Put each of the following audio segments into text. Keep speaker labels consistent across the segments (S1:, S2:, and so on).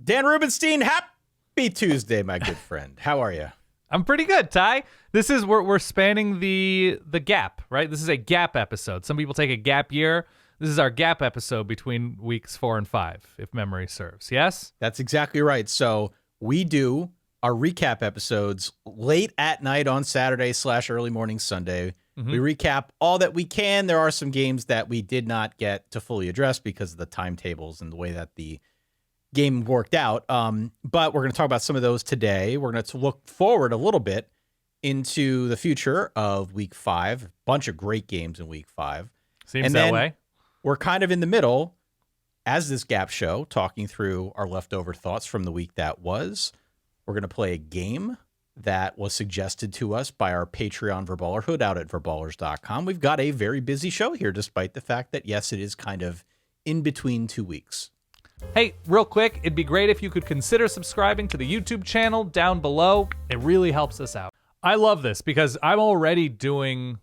S1: Dan Rubenstein, happy Tuesday, my good friend. How are you?
S2: I'm pretty good, Ty. This is we're spanning the gap, right? This is a gap episode. Some people take a gap year. This is our gap episode between weeks 4 and 5, if memory serves. Yes?
S1: That's exactly right. So we do our recap episodes late at night on Saturday / early morning Sunday. Mm-hmm. We recap all that we can. There are some games that we did not get to fully address because of the timetables and the way that the game worked out. But we're going to talk about some of those today. We're going to look forward a little bit into the future of week 5. A bunch of great games in week 5.
S2: Seems that way.
S1: We're kind of in the middle as this gap show, talking through our leftover thoughts from the week that was. We're going to play a game that was suggested to us by our Patreon Verballerhood out at verballers.com. We've got a very busy show here, despite the fact that, yes, it is kind of in between 2 weeks.
S2: Hey, real quick, it'd be great if you could consider subscribing to the YouTube channel down below. It really helps us out. I love this because I'm already doing,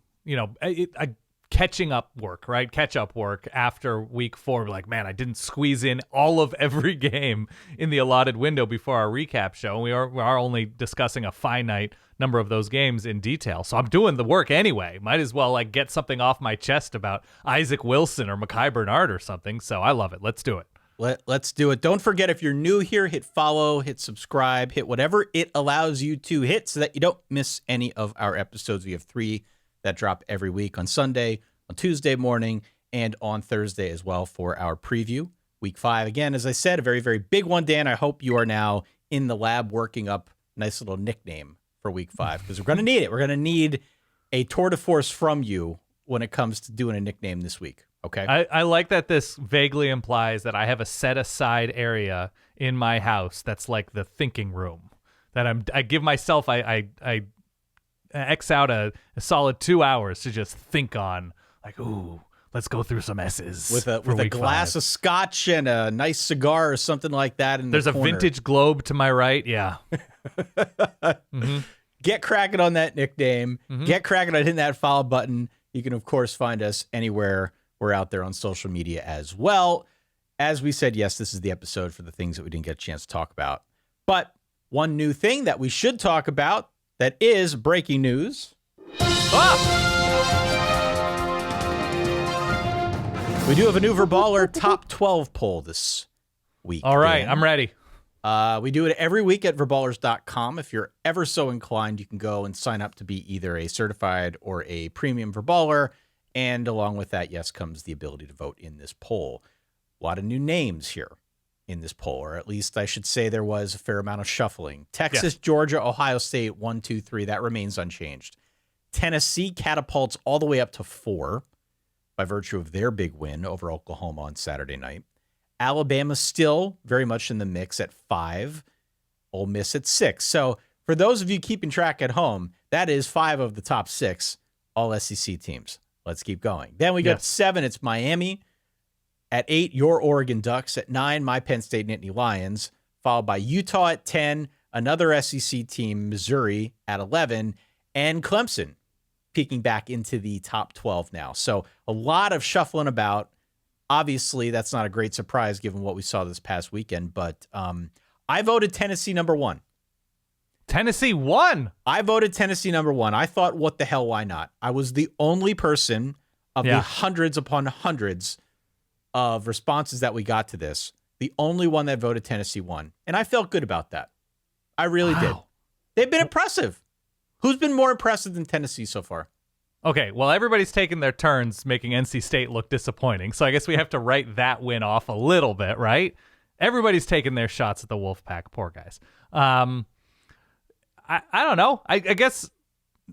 S2: catching up work, right? Catch up work after week 4. Like, man, I didn't squeeze in all of every game in the allotted window before our recap show. And we are only discussing a finite number of those games in detail. So I'm doing the work anyway. Might as well get something off my chest about Isaac Wilson or Mekhi Bernard or something. So I love it. Let's do it.
S1: Let's do it. Don't forget, if you're new here, hit follow, hit subscribe, hit whatever it allows you to hit so that you don't miss any of our episodes. We have 3 that drop every week on Sunday, on Tuesday morning, and on Thursday as well for our preview. Week 5, again, as I said, a very, very big one, Dan. I hope you are now in the lab working up a nice little nickname for week 5 because we're going to need it. We're going to need a tour de force from you when it comes to doing a nickname this week. Okay.
S2: I like that this vaguely implies that I have a set aside area in my house that's like the thinking room. That I give myself I X out a solid 2 hours to just think on, like, ooh, let's go through some S's
S1: with a glass
S2: 5.
S1: of scotch and a nice cigar or something like that.
S2: There's
S1: the
S2: a
S1: corner.
S2: vintage globe to my right. Yeah. Mm-hmm.
S1: Get cracking on that nickname. Mm-hmm. Get cracking on hitting that follow button. You can, of course, find us anywhere. We're out there on social media as well. As we said, yes, this is the episode for the things that we didn't get a chance to talk about. But one new thing that we should talk about that is breaking news. We do have a new Verballer top 12 poll this week.
S2: All right,
S1: Dan.
S2: I'm ready.
S1: We do it every week at verballers.com. If you're ever so inclined, you can go and sign up to be either a certified or a premium Verballer. And along with that, yes, comes the ability to vote in this poll. A lot of new names here in this poll, or at least I should say there was a fair amount of shuffling. Texas, Georgia, Ohio State, 1, 2, 3. That remains unchanged. Tennessee catapults all the way up to 4 by virtue of their big win over Oklahoma on Saturday night. Alabama still very much in the mix at 5. Ole Miss at 6. So for those of you keeping track at home, that is 5 of the top 6 all SEC teams. Let's keep going. Then we got 7. It's Miami. At 8, your Oregon Ducks. At 9, my Penn State Nittany Lions. Followed by Utah at 10. Another SEC team, Missouri, at 11. And Clemson peeking back into the top 12 now. So a lot of shuffling about. Obviously, that's not a great surprise given what we saw this past weekend. But I voted Tennessee number 1.
S2: Tennessee won.
S1: I voted Tennessee number 1. I thought, what the hell, why not? I was the only person of the hundreds upon hundreds of responses that we got to this, the only one that voted Tennessee 1. And I felt good about that. I really did. They've been impressive. Who's been more impressive than Tennessee so far?
S2: Okay, well, everybody's taking their turns making NC State look disappointing. So I guess we have to write that win off a little bit, right? Everybody's taking their shots at the Wolfpack. Poor guys. I don't know. I guess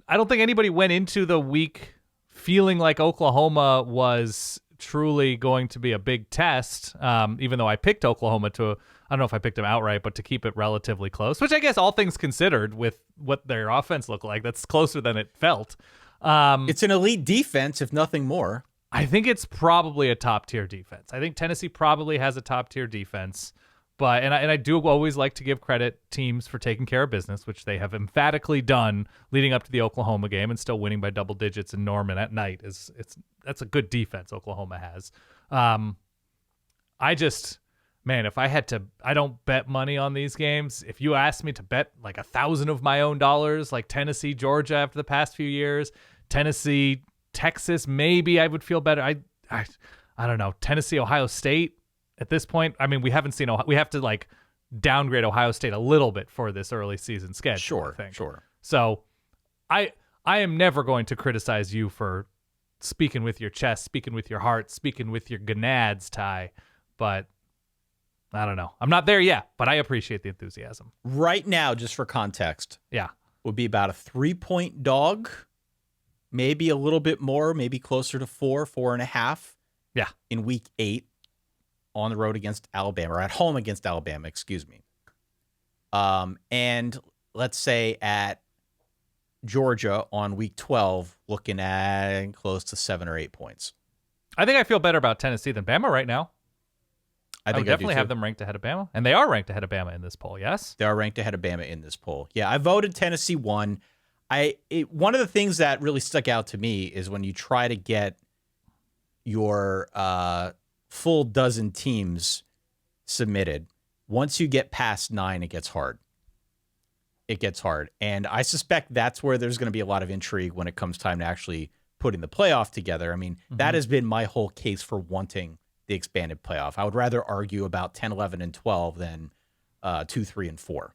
S2: I don't think anybody went into the week feeling like Oklahoma was truly going to be a big test, even though I picked Oklahoma to, I don't know if I picked them outright, but to keep it relatively close, which I guess all things considered with what their offense looked like, that's closer than it felt.
S1: It's an elite defense, if nothing more.
S2: I think it's probably a top-tier defense. I think Tennessee probably has a top-tier defense. But and I do always like to give credit teams for taking care of business, which they have emphatically done leading up to the Oklahoma game and still winning by double digits in Norman at night. That's a good defense Oklahoma has. man, if I had to, I don't bet money on these games. If you asked me to bet like 1,000 of my own dollars, like Tennessee, Georgia after the past few years, Tennessee, Texas, maybe I would feel better. I don't know. Tennessee, Ohio State at this point. I mean, we haven't seen, we have to like downgrade Ohio State a little bit for this early season schedule. I think.
S1: Sure.
S2: So I am never going to criticize you for speaking with your chest, speaking with your heart, speaking with your gonads, Ty, but I don't know. I'm not there yet, but I appreciate the enthusiasm.
S1: Right now, just for context, would be about a 3-point dog, maybe a little bit more, maybe closer to 4.5.
S2: Yeah.
S1: In week 8 on the road against Alabama, or at home against Alabama, excuse me. And let's say at Georgia on week 12, looking at close to 7 or 8 points.
S2: I think I feel better about Tennessee than Bama right now. I would definitely have them ranked ahead of Bama, and they are ranked ahead of Bama in this poll. Yes,
S1: they are ranked ahead of Bama in this poll. Yeah, I voted Tennessee 1. One of the things that really stuck out to me is when you try to get your full dozen teams submitted. Once you get past 9, it gets hard. And I suspect that's where there's going to be a lot of intrigue when it comes time to actually putting the playoff together. I mean, that has been my whole case for wanting the expanded playoff. I would rather argue about 10, 11, and 12 than 2, 3, and 4.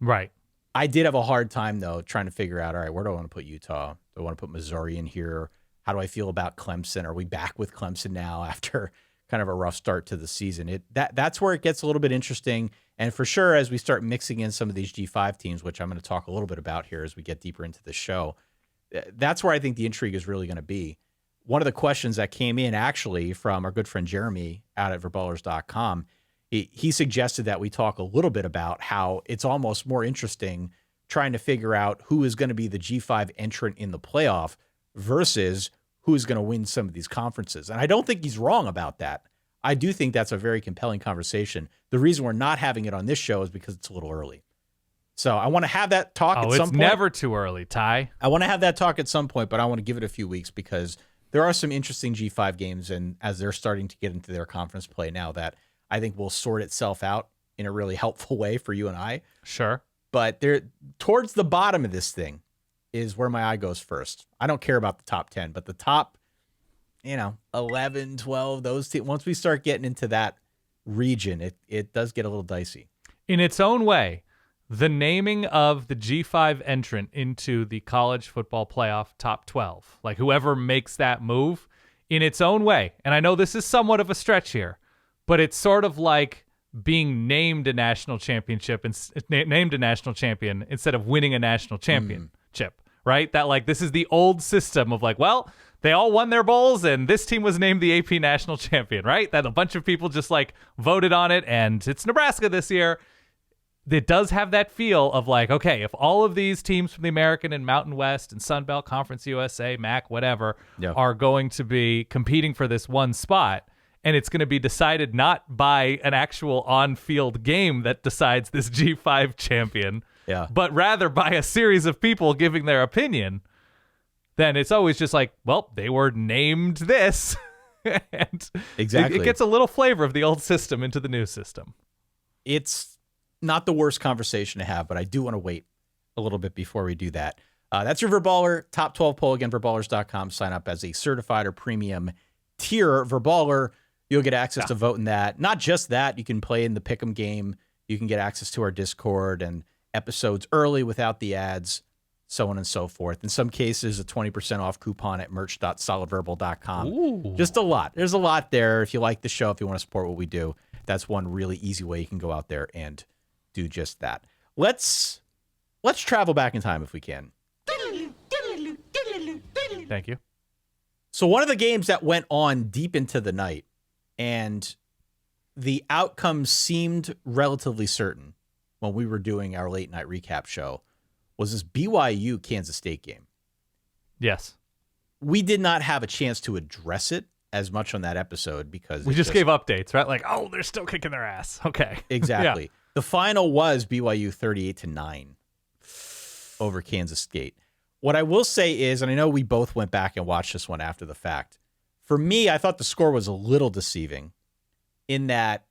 S2: Right.
S1: I did have a hard time, though, trying to figure out, all right, where do I want to put Utah? Do I want to put Missouri in here? How do I feel about Clemson? Are we back with Clemson now after kind of a rough start to the season? That's where it gets a little bit interesting. And for sure, as we start mixing in some of these G5 teams, which I'm going to talk a little bit about here as we get deeper into the show, that's where I think the intrigue is really going to be. One of the questions that came in actually from our good friend Jeremy out at verballers.com, he suggested that we talk a little bit about how it's almost more interesting trying to figure out who is going to be the G5 entrant in the playoff versus who is going to win some of these conferences. And I don't think he's wrong about that. I do think that's a very compelling conversation. The reason we're not having it on this show is because it's a little early. So I want to have that talk at some point.
S2: It's never too early, Ty.
S1: I want to have that talk at some point, but I want to give it a few weeks because there are some interesting G5 games, and as they're starting to get into their conference play now, that I think will sort itself out in a really helpful way for you and I.
S2: Sure.
S1: But there, towards the bottom of this thing is where my eye goes first. I don't care about the top 10, but the top, 11, 12, those teams, once we start getting into that region, it does get a little dicey.
S2: In its own way, the naming of the G5 entrant into the college football playoff top 12, like whoever makes that move in its own way. And I know this is somewhat of a stretch here, but it's sort of like being named a national championship and named a national champion instead of winning a national championship, right? That like, this is the old system of like, well, they all won their bowls and this team was named the AP national champion, right? That a bunch of people just like voted on it and it's Nebraska this year. It does have that feel of like, okay, if all of these teams from the American and Mountain West and Sun Belt Conference USA, MAC, whatever, are going to be competing for this one spot, and it's going to be decided not by an actual on-field game that decides this G5 champion, but rather by a series of people giving their opinion, then it's always just like, well, they were named this. And
S1: exactly.
S2: It gets a little flavor of the old system into the new system.
S1: It's not the worst conversation to have, but I do want to wait a little bit before we do that. That's your Verballer top 12 poll. Again, verballers.com. Sign up as a certified or premium tier Verballer. You'll get access to vote in that. Not just that, you can play in the Pick'em game. You can get access to our Discord and episodes early without the ads, so on and so forth. In some cases, a 20% off coupon at merch.solidverbal.com.
S2: Ooh.
S1: Just a lot. There's a lot there. If you like the show, if you want to support what we do, that's one really easy way you can go out there and do just that. Let's travel back in time if we can.
S2: Thank you.
S1: So one of the games that went on deep into the night and the outcome seemed relatively certain when we were doing our late night recap show was this BYU Kansas State game.
S2: Yes.
S1: We did not have a chance to address it as much on that episode because
S2: we just gave updates, right? Like, oh, they're still kicking their ass. Okay.
S1: Exactly. Yeah. The final was BYU 38-9 over Kansas State. What I will say is, and I know we both went back and watched this one after the fact. For me, I thought the score was a little deceiving in that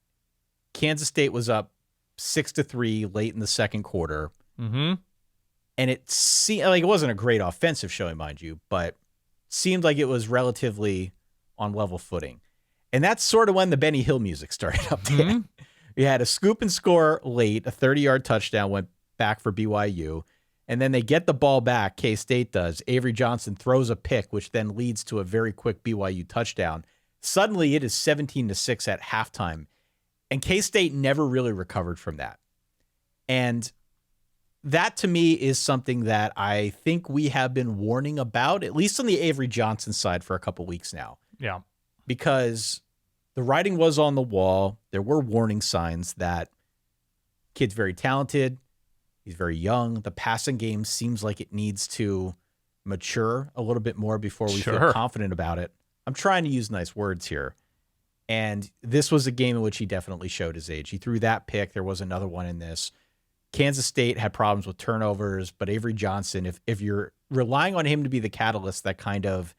S1: Kansas State was up 6-3 late in the second quarter.
S2: Mm-hmm.
S1: And it seemed like it wasn't a great offensive showing, mind you, but seemed like it was relatively on level footing. And that's sort of when the Benny Hill music started up there.
S2: Mm-hmm.
S1: We had a scoop and score late, a 30-yard touchdown went back for BYU. And then they get the ball back, K-State does. Avery Johnson throws a pick, which then leads to a very quick BYU touchdown. Suddenly, it is 17-6 at halftime. And K-State never really recovered from that. And that, to me, is something that I think we have been warning about, at least on the Avery Johnson side, for a couple weeks now.
S2: Yeah.
S1: Because the writing was on the wall. There were warning signs that kid's very talented. He's very young. The passing game seems like it needs to mature a little bit more before we feel confident about it. I'm trying to use nice words here. And this was a game in which he definitely showed his age. He threw that pick. There was another one in this. Kansas State had problems with turnovers, but Avery Johnson, if you're relying on him to be the catalyst that kind of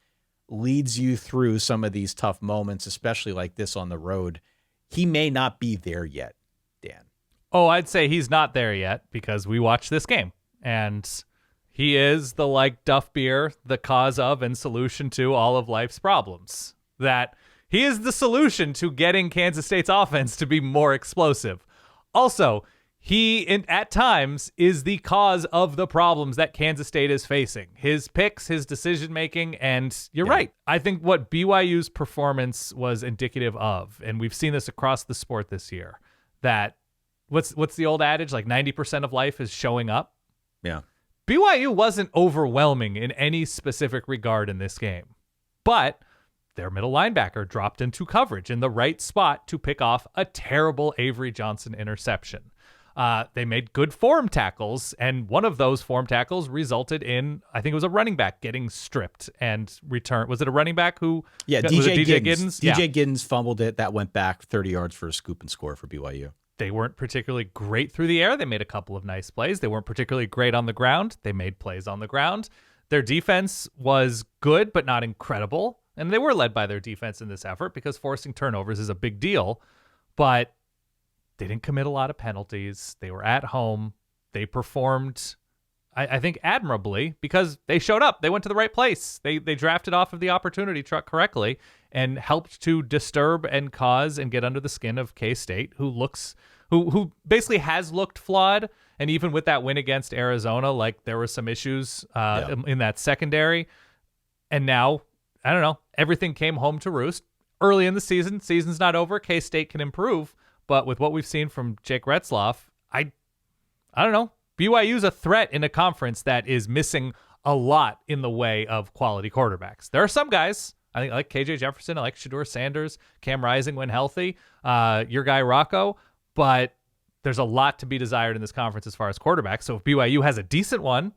S1: leads you through some of these tough moments, especially like this on the road, he may not be there yet, Dan.
S2: Oh, I'd say he's not there yet because we watched this game. And he is the, like, Duff beer, the cause of and solution to all of life's problems. That he is the solution to getting Kansas State's offense to be more explosive. Also, he, at times, is the cause of the problems that Kansas State is facing. His picks, his decision-making, and you're right. I think what BYU's performance was indicative of, and we've seen this across the sport this year, that what's the old adage? Like 90% of life is showing up.
S1: Yeah.
S2: BYU wasn't overwhelming in any specific regard in this game, but their middle linebacker dropped into coverage in the right spot to pick off a terrible Avery Johnson interception. They made good form tackles, and one of those form tackles resulted in, I think it was a running back getting stripped and returned. Was it a running back who?
S1: Yeah, DJ Giddens. DJ Giddens fumbled it. That went back 30 yards for a scoop and score for BYU.
S2: They weren't particularly great through the air. They made a couple of nice plays. They weren't particularly great on the ground. They made plays on the ground. Their defense was good, but not incredible. And they were led by their defense in this effort because forcing turnovers is a big deal. But they didn't commit a lot of penalties. They were at home. They performed, I think, admirably because they showed up. They went to the right place. They drafted off of the opportunity truck correctly and helped to disturb and cause and get under the skin of K-State, who basically has looked flawed. And even with that win against Arizona, like there were some issues in that secondary. And now, I don't know, everything came home to roost. Early in the season, season's not over. K-State can improve. But with what we've seen from Jake Retzlaff, I don't know. BYU's a threat in a conference that is missing a lot in the way of quality quarterbacks. There are some guys, I think, I like KJ Jefferson, I like Shedeur Sanders, Cam Rising when healthy, your guy Rocco, but there's a lot to be desired in this conference as far as quarterbacks. So if BYU has a decent one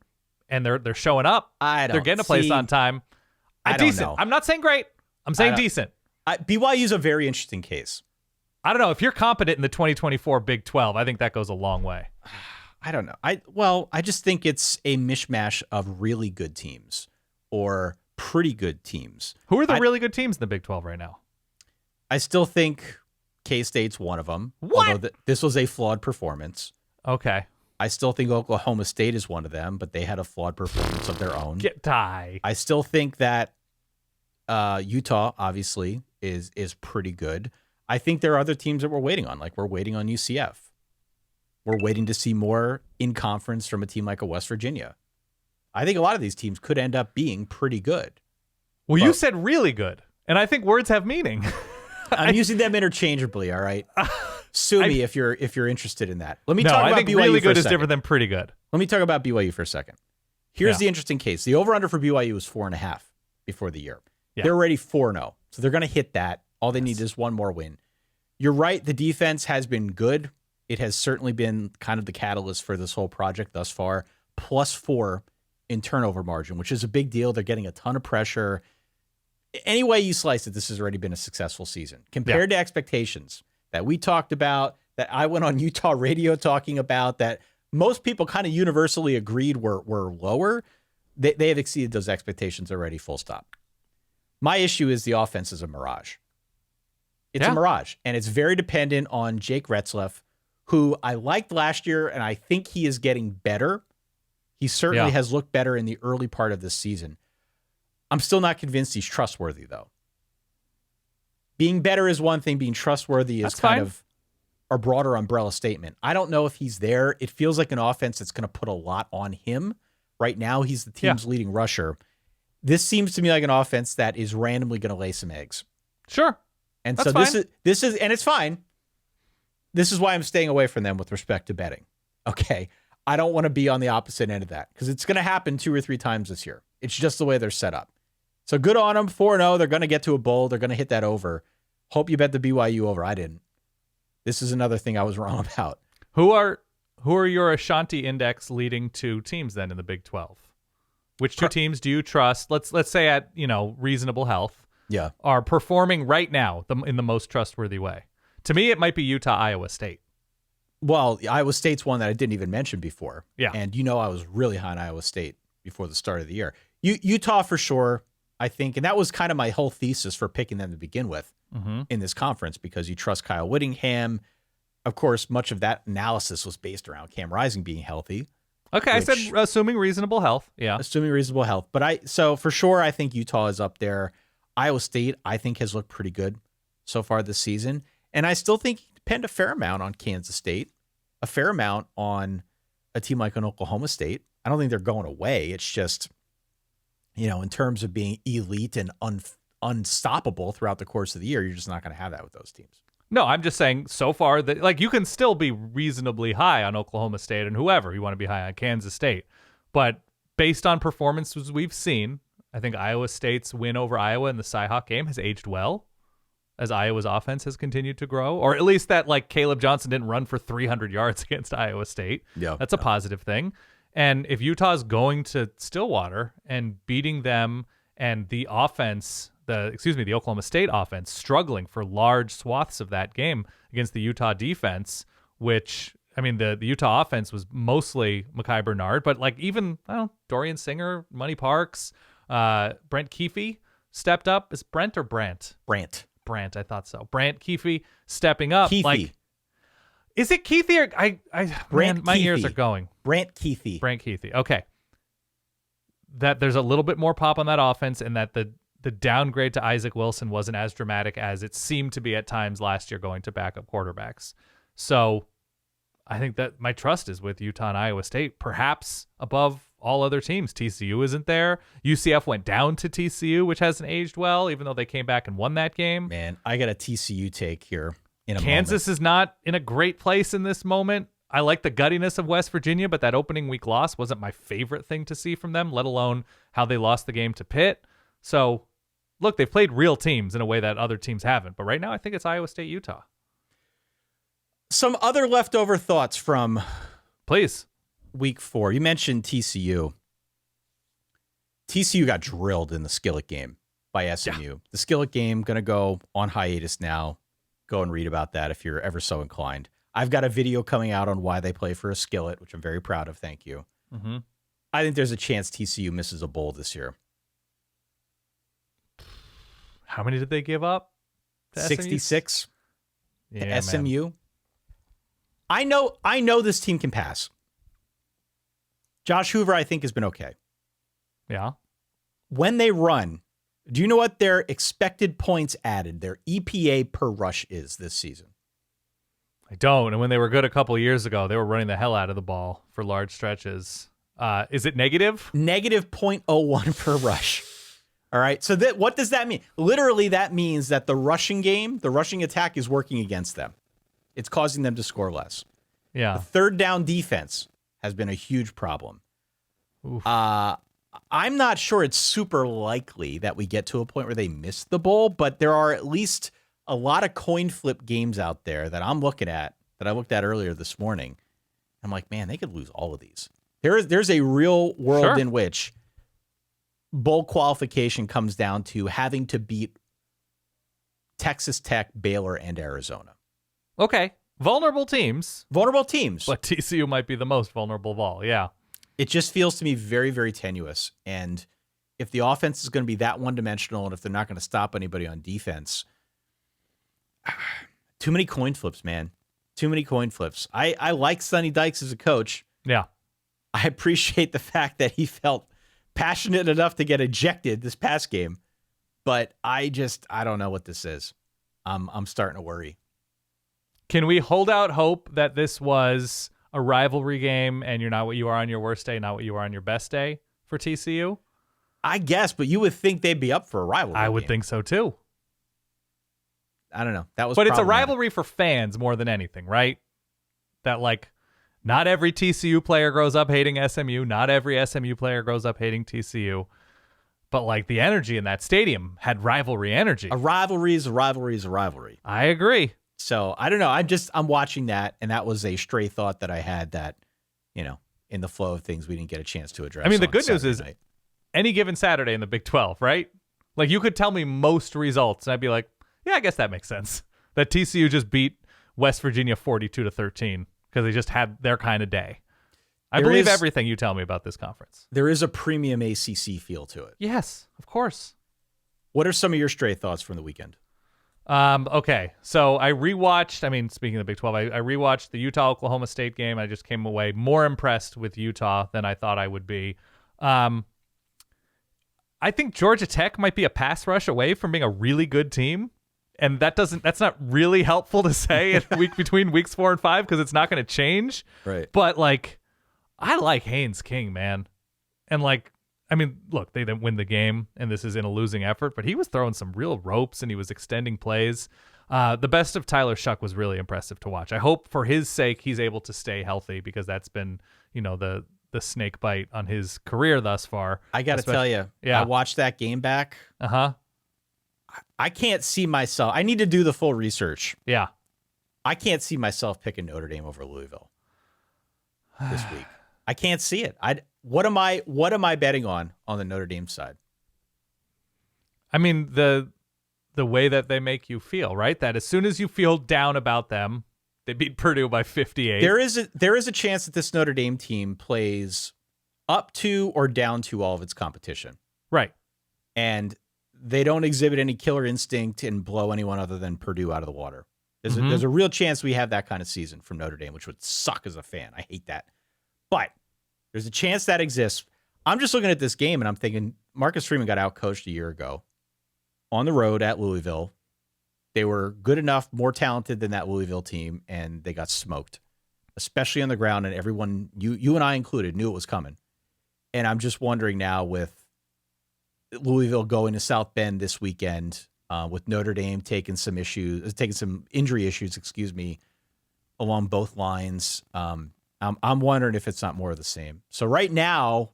S2: and they're showing up, they're getting a place on time.
S1: I don't know.
S2: I'm not saying great. I'm saying decent.
S1: BYU's a very interesting case.
S2: I don't know. If you're competent in the 2024 Big 12, I think that goes a long way.
S1: I don't know. I just think it's a mishmash of really good teams or pretty good teams.
S2: Who are the really good teams in the Big 12 right now?
S1: I still think K-State's one of them.
S2: What?
S1: Although this was a flawed performance.
S2: Okay.
S1: I still think Oklahoma State is one of them, but they had a flawed performance of their own.
S2: I
S1: still think that Utah, obviously, is pretty good. I think there are other teams that we're waiting on. Like we're waiting on UCF. We're waiting to see more in conference from a team like a West Virginia. I think a lot of these teams could end up being pretty good.
S2: Well, you said really good, and I think words have meaning.
S1: I'm using them interchangeably. All right. Sue me if you're interested in that. Let me talk about BYU.
S2: I think really good is different than pretty good.
S1: Let me talk about BYU for a second. Here's the interesting case. The over-under for BYU was 4.5 before the year. Yeah. They're already 4-0, so they're going to hit that. All they need is one more win. You're right. The defense has been good. It has certainly been kind of the catalyst for this whole project thus far. +4 in turnover margin, which is a big deal. They're getting a ton of pressure. Any way you slice it, this has already been a successful season. Compared to expectations that we talked about, that I went on Utah radio talking about, that most people kind of universally agreed were lower, they have exceeded those expectations already, full stop. My issue is the offense is a mirage. It's a mirage, and it's very dependent on Jake Retzlaff, who I liked last year, and I think he is getting better. He certainly has looked better in the early part of this season. I'm still not convinced he's trustworthy, though. Being better is one thing. Being trustworthy is kind of a broader umbrella statement. I don't know if he's there. It feels like an offense that's going to put a lot on him. Right now, he's the team's leading rusher. This seems to me like an offense that is randomly going to lay some eggs.
S2: Sure.
S1: And
S2: that's
S1: so
S2: fine.
S1: this is, and it's fine. This is why I'm staying away from them with respect to betting. Okay. I don't want to be on the opposite end of that because it's going to happen 2 or 3 times this year. It's just the way they're set up. So good on them. 4-0. They're going to get to a bowl. They're going to hit that over. Hope you bet the BYU over. I didn't. This is another thing I was wrong about.
S2: Who are your Ashanti index leading 2 teams then in the Big 12? Which 2 teams do you trust? Let's say at reasonable health.
S1: Yeah,
S2: are performing right now in the most trustworthy way. To me, it might be Utah, Iowa State.
S1: Well, Iowa State's one that I didn't even mention before.
S2: Yeah,
S1: and I was really high on Iowa State before the start of the year. Utah for sure, I think, and that was kind of my whole thesis for picking them to begin with in this conference because you trust Kyle Whittingham. Of course, much of that analysis was based around Cam Rising being healthy.
S2: Okay, I said assuming reasonable health. Yeah,
S1: assuming reasonable health. But so for sure, I think Utah is up there. Iowa State, I think, has looked pretty good so far this season. And I still think you depend a fair amount on Kansas State, a fair amount on a team like an Oklahoma State. I don't think they're going away. It's just, in terms of being elite and unstoppable throughout the course of the year, you're just not going to have that with those teams.
S2: No, I'm just saying so far that you can still be reasonably high on Oklahoma State and whoever. You want to be high on Kansas State. But based on performances we've seen, I think Iowa State's win over Iowa in the Cyhawk game has aged well as Iowa's offense has continued to grow, or at least that Caleb Johnson didn't run for 300 yards against Iowa State. Yeah, that's a positive thing. And if Utah's going to Stillwater and beating them and the offense, the Oklahoma State offense struggling for large swaths of that game against the Utah defense, which the Utah offense was mostly Mekhi Bernard, but even Dorian Singer, Money Parks, Brent Keefe stepped up. Is Brent or Brant? Brant, I thought so. Brant Keefe stepping up.
S1: Keefe.
S2: Is it Keefe or my ears are going.
S1: Brant Keefe.
S2: Okay. That there's a little bit more pop on that offense, and that the downgrade to Isaac Wilson wasn't as dramatic as it seemed to be at times last year going to backup quarterbacks. So I think that my trust is with Utah and Iowa State, perhaps above all other teams. TCU isn't there. UCF went down to TCU, which hasn't aged well, even though they came back and won that game.
S1: Man, I got a TCU take here in a
S2: Kansas
S1: moment.
S2: Is not in a great place in this moment. I like the guttiness of West Virginia, but that opening week loss wasn't my favorite thing to see from them, let alone how they lost the game to Pitt. So, look, they've played real teams in a way that other teams haven't. But right now, I think it's Iowa State, Utah.
S1: Some other leftover thoughts from
S2: Please.
S1: Week 4. You mentioned TCU. TCU got drilled in the Skillet game by SMU. Yeah. The Skillet game going to go on hiatus now. Go and read about that if you're ever so inclined. I've got a video coming out on why they play for a Skillet, which I'm very proud of. Thank you. Mm-hmm. I think there's a chance TCU misses a bowl this year.
S2: How many did they give up?
S1: 66
S2: to
S1: SMU.
S2: Man.
S1: I know this team can pass. Josh Hoover, I think, has been okay.
S2: Yeah.
S1: When they run, do you know what their expected points added, their EPA per rush is this season?
S2: I don't. And when they were good a couple of years ago, they were running the hell out of the ball for large stretches. Is it negative?
S1: Negative 0.01 per rush. All right. So what does that mean? Literally, that means that the rushing game, the rushing attack is working against them. It's causing them to score less.
S2: Yeah.
S1: The third down defense has been a huge problem.
S2: Oof.
S1: I'm not sure it's super likely that we get to a point where they miss the bowl, but there are at least a lot of coin flip games out there that I'm looking at, that I looked at earlier this morning. I'm like, man, they could lose all of these. There's a real world in which bowl qualification comes down to having to beat Texas Tech, Baylor, and Arizona.
S2: Okay. Vulnerable teams.
S1: But
S2: TCU might be the most vulnerable of all. Yeah.
S1: It just feels to me very, very tenuous. And if the offense is going to be that one-dimensional, and if they're not going to stop anybody on defense, Too many coin flips, man. Too many coin flips. I like Sonny Dykes as a coach.
S2: Yeah.
S1: I appreciate the fact that he felt passionate enough to get ejected this past game. But I don't know what this is. I'm starting to worry.
S2: Can we hold out hope that this was a rivalry game and you're not what you are on your worst day, not what you are on your best day for TCU?
S1: I guess, but you would think they'd be up for a rivalry
S2: I would
S1: game.
S2: think so too.
S1: I don't know. That was,
S2: but it's a rivalry for fans more than anything, right? That like, not every TCU player grows up hating SMU. Not every SMU player grows up hating TCU. But like the energy in that stadium had rivalry energy.
S1: A rivalry is a rivalry is a rivalry.
S2: I agree.
S1: So I don't know. I'm watching that, and that was a stray thought that I had that, in the flow of things we didn't get a chance to address.
S2: I mean, the good news
S1: Saturday
S2: is
S1: night.
S2: Any given Saturday in the Big 12, right? Like you could tell me most results, and I'd be like, yeah, I guess that makes sense. That TCU just beat West Virginia 42-13 because they just had their kind of day. I believe everything you tell me about this conference.
S1: There is a premium ACC feel to it.
S2: Yes, of course.
S1: What are some of your stray thoughts from the weekend?
S2: Okay, so I rewatched, speaking of the Big 12, I rewatched the Utah-Oklahoma State game. I just came away more impressed with Utah than I thought I would be. I think Georgia Tech might be a pass rush away from being a really good team. And that's not really helpful to say in between weeks 4 and 5 because it's not going to change.
S1: Right.
S2: But like, I like Haynes King, man. And like, look, they didn't win the game and this is in a losing effort, but he was throwing some real ropes and he was extending plays. The best of Tyler Shuck was really impressive to watch. I hope for his sake he's able to stay healthy because that's been, the snake bite on his career thus far.
S1: I got to tell you, I watched that game back.
S2: Uh-huh.
S1: I can't see myself. I need to do the full research.
S2: Yeah.
S1: I can't see myself picking Notre Dame over Louisville this week. I can't see it. What am I betting on the Notre Dame side?
S2: The way that they make you feel, right? That as soon as you feel down about them, they beat Purdue by 58.
S1: There is a chance that this Notre Dame team plays up to or down to all of its competition.
S2: Right.
S1: And they don't exhibit any killer instinct and blow anyone other than Purdue out of the water. There's a real chance we have that kind of season from Notre Dame, which would suck as a fan. I hate that. But there's a chance that exists. I'm just looking at this game and I'm thinking Marcus Freeman got outcoached a year ago on the road at Louisville. They were good enough, more talented than that Louisville team, and they got smoked, especially on the ground. And everyone, you and I included, knew it was coming. And I'm just wondering now with Louisville going to South Bend this weekend, with Notre Dame taking some injury issues, along both lines. I'm wondering if it's not more of the same. So right now,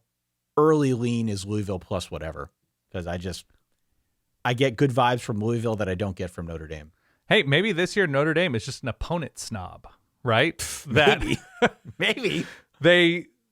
S1: early lean is Louisville plus whatever, because I get good vibes from Louisville that I don't get from Notre Dame.
S2: Hey, maybe this year Notre Dame is just an opponent snob, right?
S1: Maybe.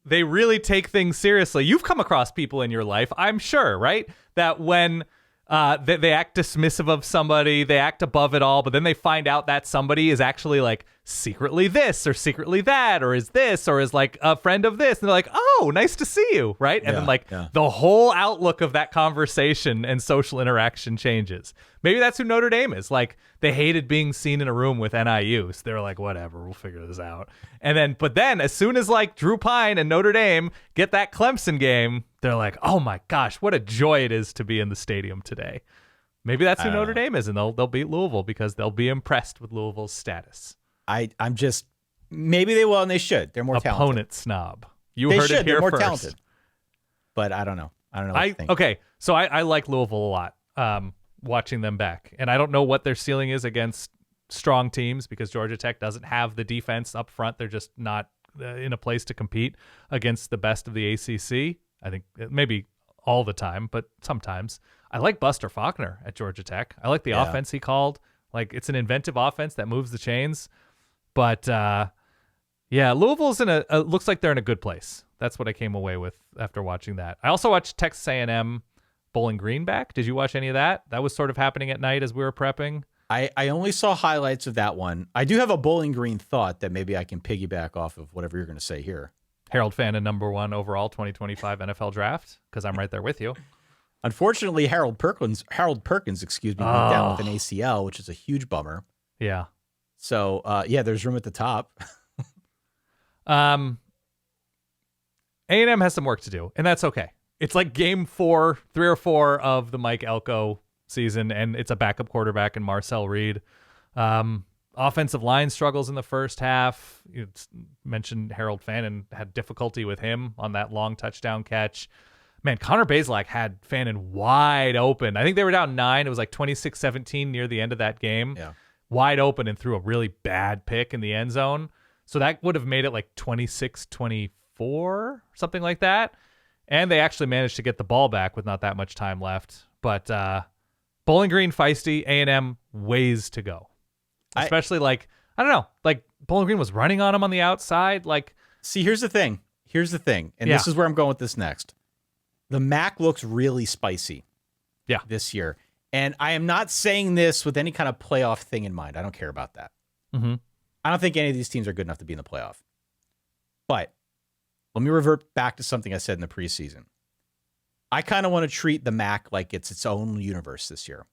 S2: They really take things seriously. You've come across people in your life, I'm sure, right? That when they act dismissive of somebody, they act above it all, but then they find out that somebody is actually like secretly this or secretly that or is this or is like a friend of this. And they're like, oh, nice to see you, right? And then the whole outlook of that conversation and social interaction changes. Maybe that's who Notre Dame is. Like they hated being seen in a room with NIU. So they're like, whatever, we'll figure this out. But then as soon as like Drew Pine and Notre Dame get that Clemson game, they're like, oh my gosh, what a joy it is to be in the stadium today. Maybe that's who Notre Dame is, and they'll beat Louisville because they'll be impressed with Louisville's status.
S1: Maybe they will and they should. They're more talented.
S2: Opponent snob. You heard it here
S1: They're more
S2: first.
S1: Talented. But I don't know. I don't know what to think.
S2: Okay, so I like Louisville a lot, watching them back. And I don't know what their ceiling is against strong teams because Georgia Tech doesn't have the defense up front. They're just not in a place to compete against the best of the ACC. I think maybe all the time, but sometimes. I like Buster Faulkner at Georgia Tech. I like the offense he called. Like, it's an inventive offense that moves the chains. But, Louisville's looks like they're in a good place. That's what I came away with after watching that. I also watched Texas A&M Bowling Green back. Did you watch any of that? That was sort of happening at night as we were prepping.
S1: I only saw highlights of that one. I do have a Bowling Green thought that maybe I can piggyback off of whatever you're going to say here.
S2: Harold Fana, #1 overall 2025 NFL draft, because I'm right there with you.
S1: Unfortunately, Harold Perkins, went down with an ACL, which is a huge bummer.
S2: Yeah.
S1: So, there's room at the top.
S2: A&M has some work to do, and that's okay. It's like game 3 or 4 of the Mike Elko season, and it's a backup quarterback in Marcel Reed. Offensive line struggles in the first half. You mentioned Harold Fannin had difficulty with him on that long touchdown catch. Man, Connor Bazelak had Fannin wide open. I think they were down 9. It was like 26-17 near the end of that game.
S1: Yeah.
S2: Wide open and threw a really bad pick in the end zone. So that would have made it like 26-24, something like that. And they actually managed to get the ball back with not that much time left. But Bowling Green feisty, A&M ways to go. Especially I don't know, like Bowling Green was running on him on the outside.
S1: See, here's the thing. And this is where I'm going with this next. The MAC looks really spicy this year. And I am not saying this with any kind of playoff thing in mind. I don't care about that.
S2: Mm-hmm.
S1: I don't think any of these teams are good enough to be in the playoff. But let me revert back to something I said in the preseason. I kind of want to treat the MAC like it's its own universe this year.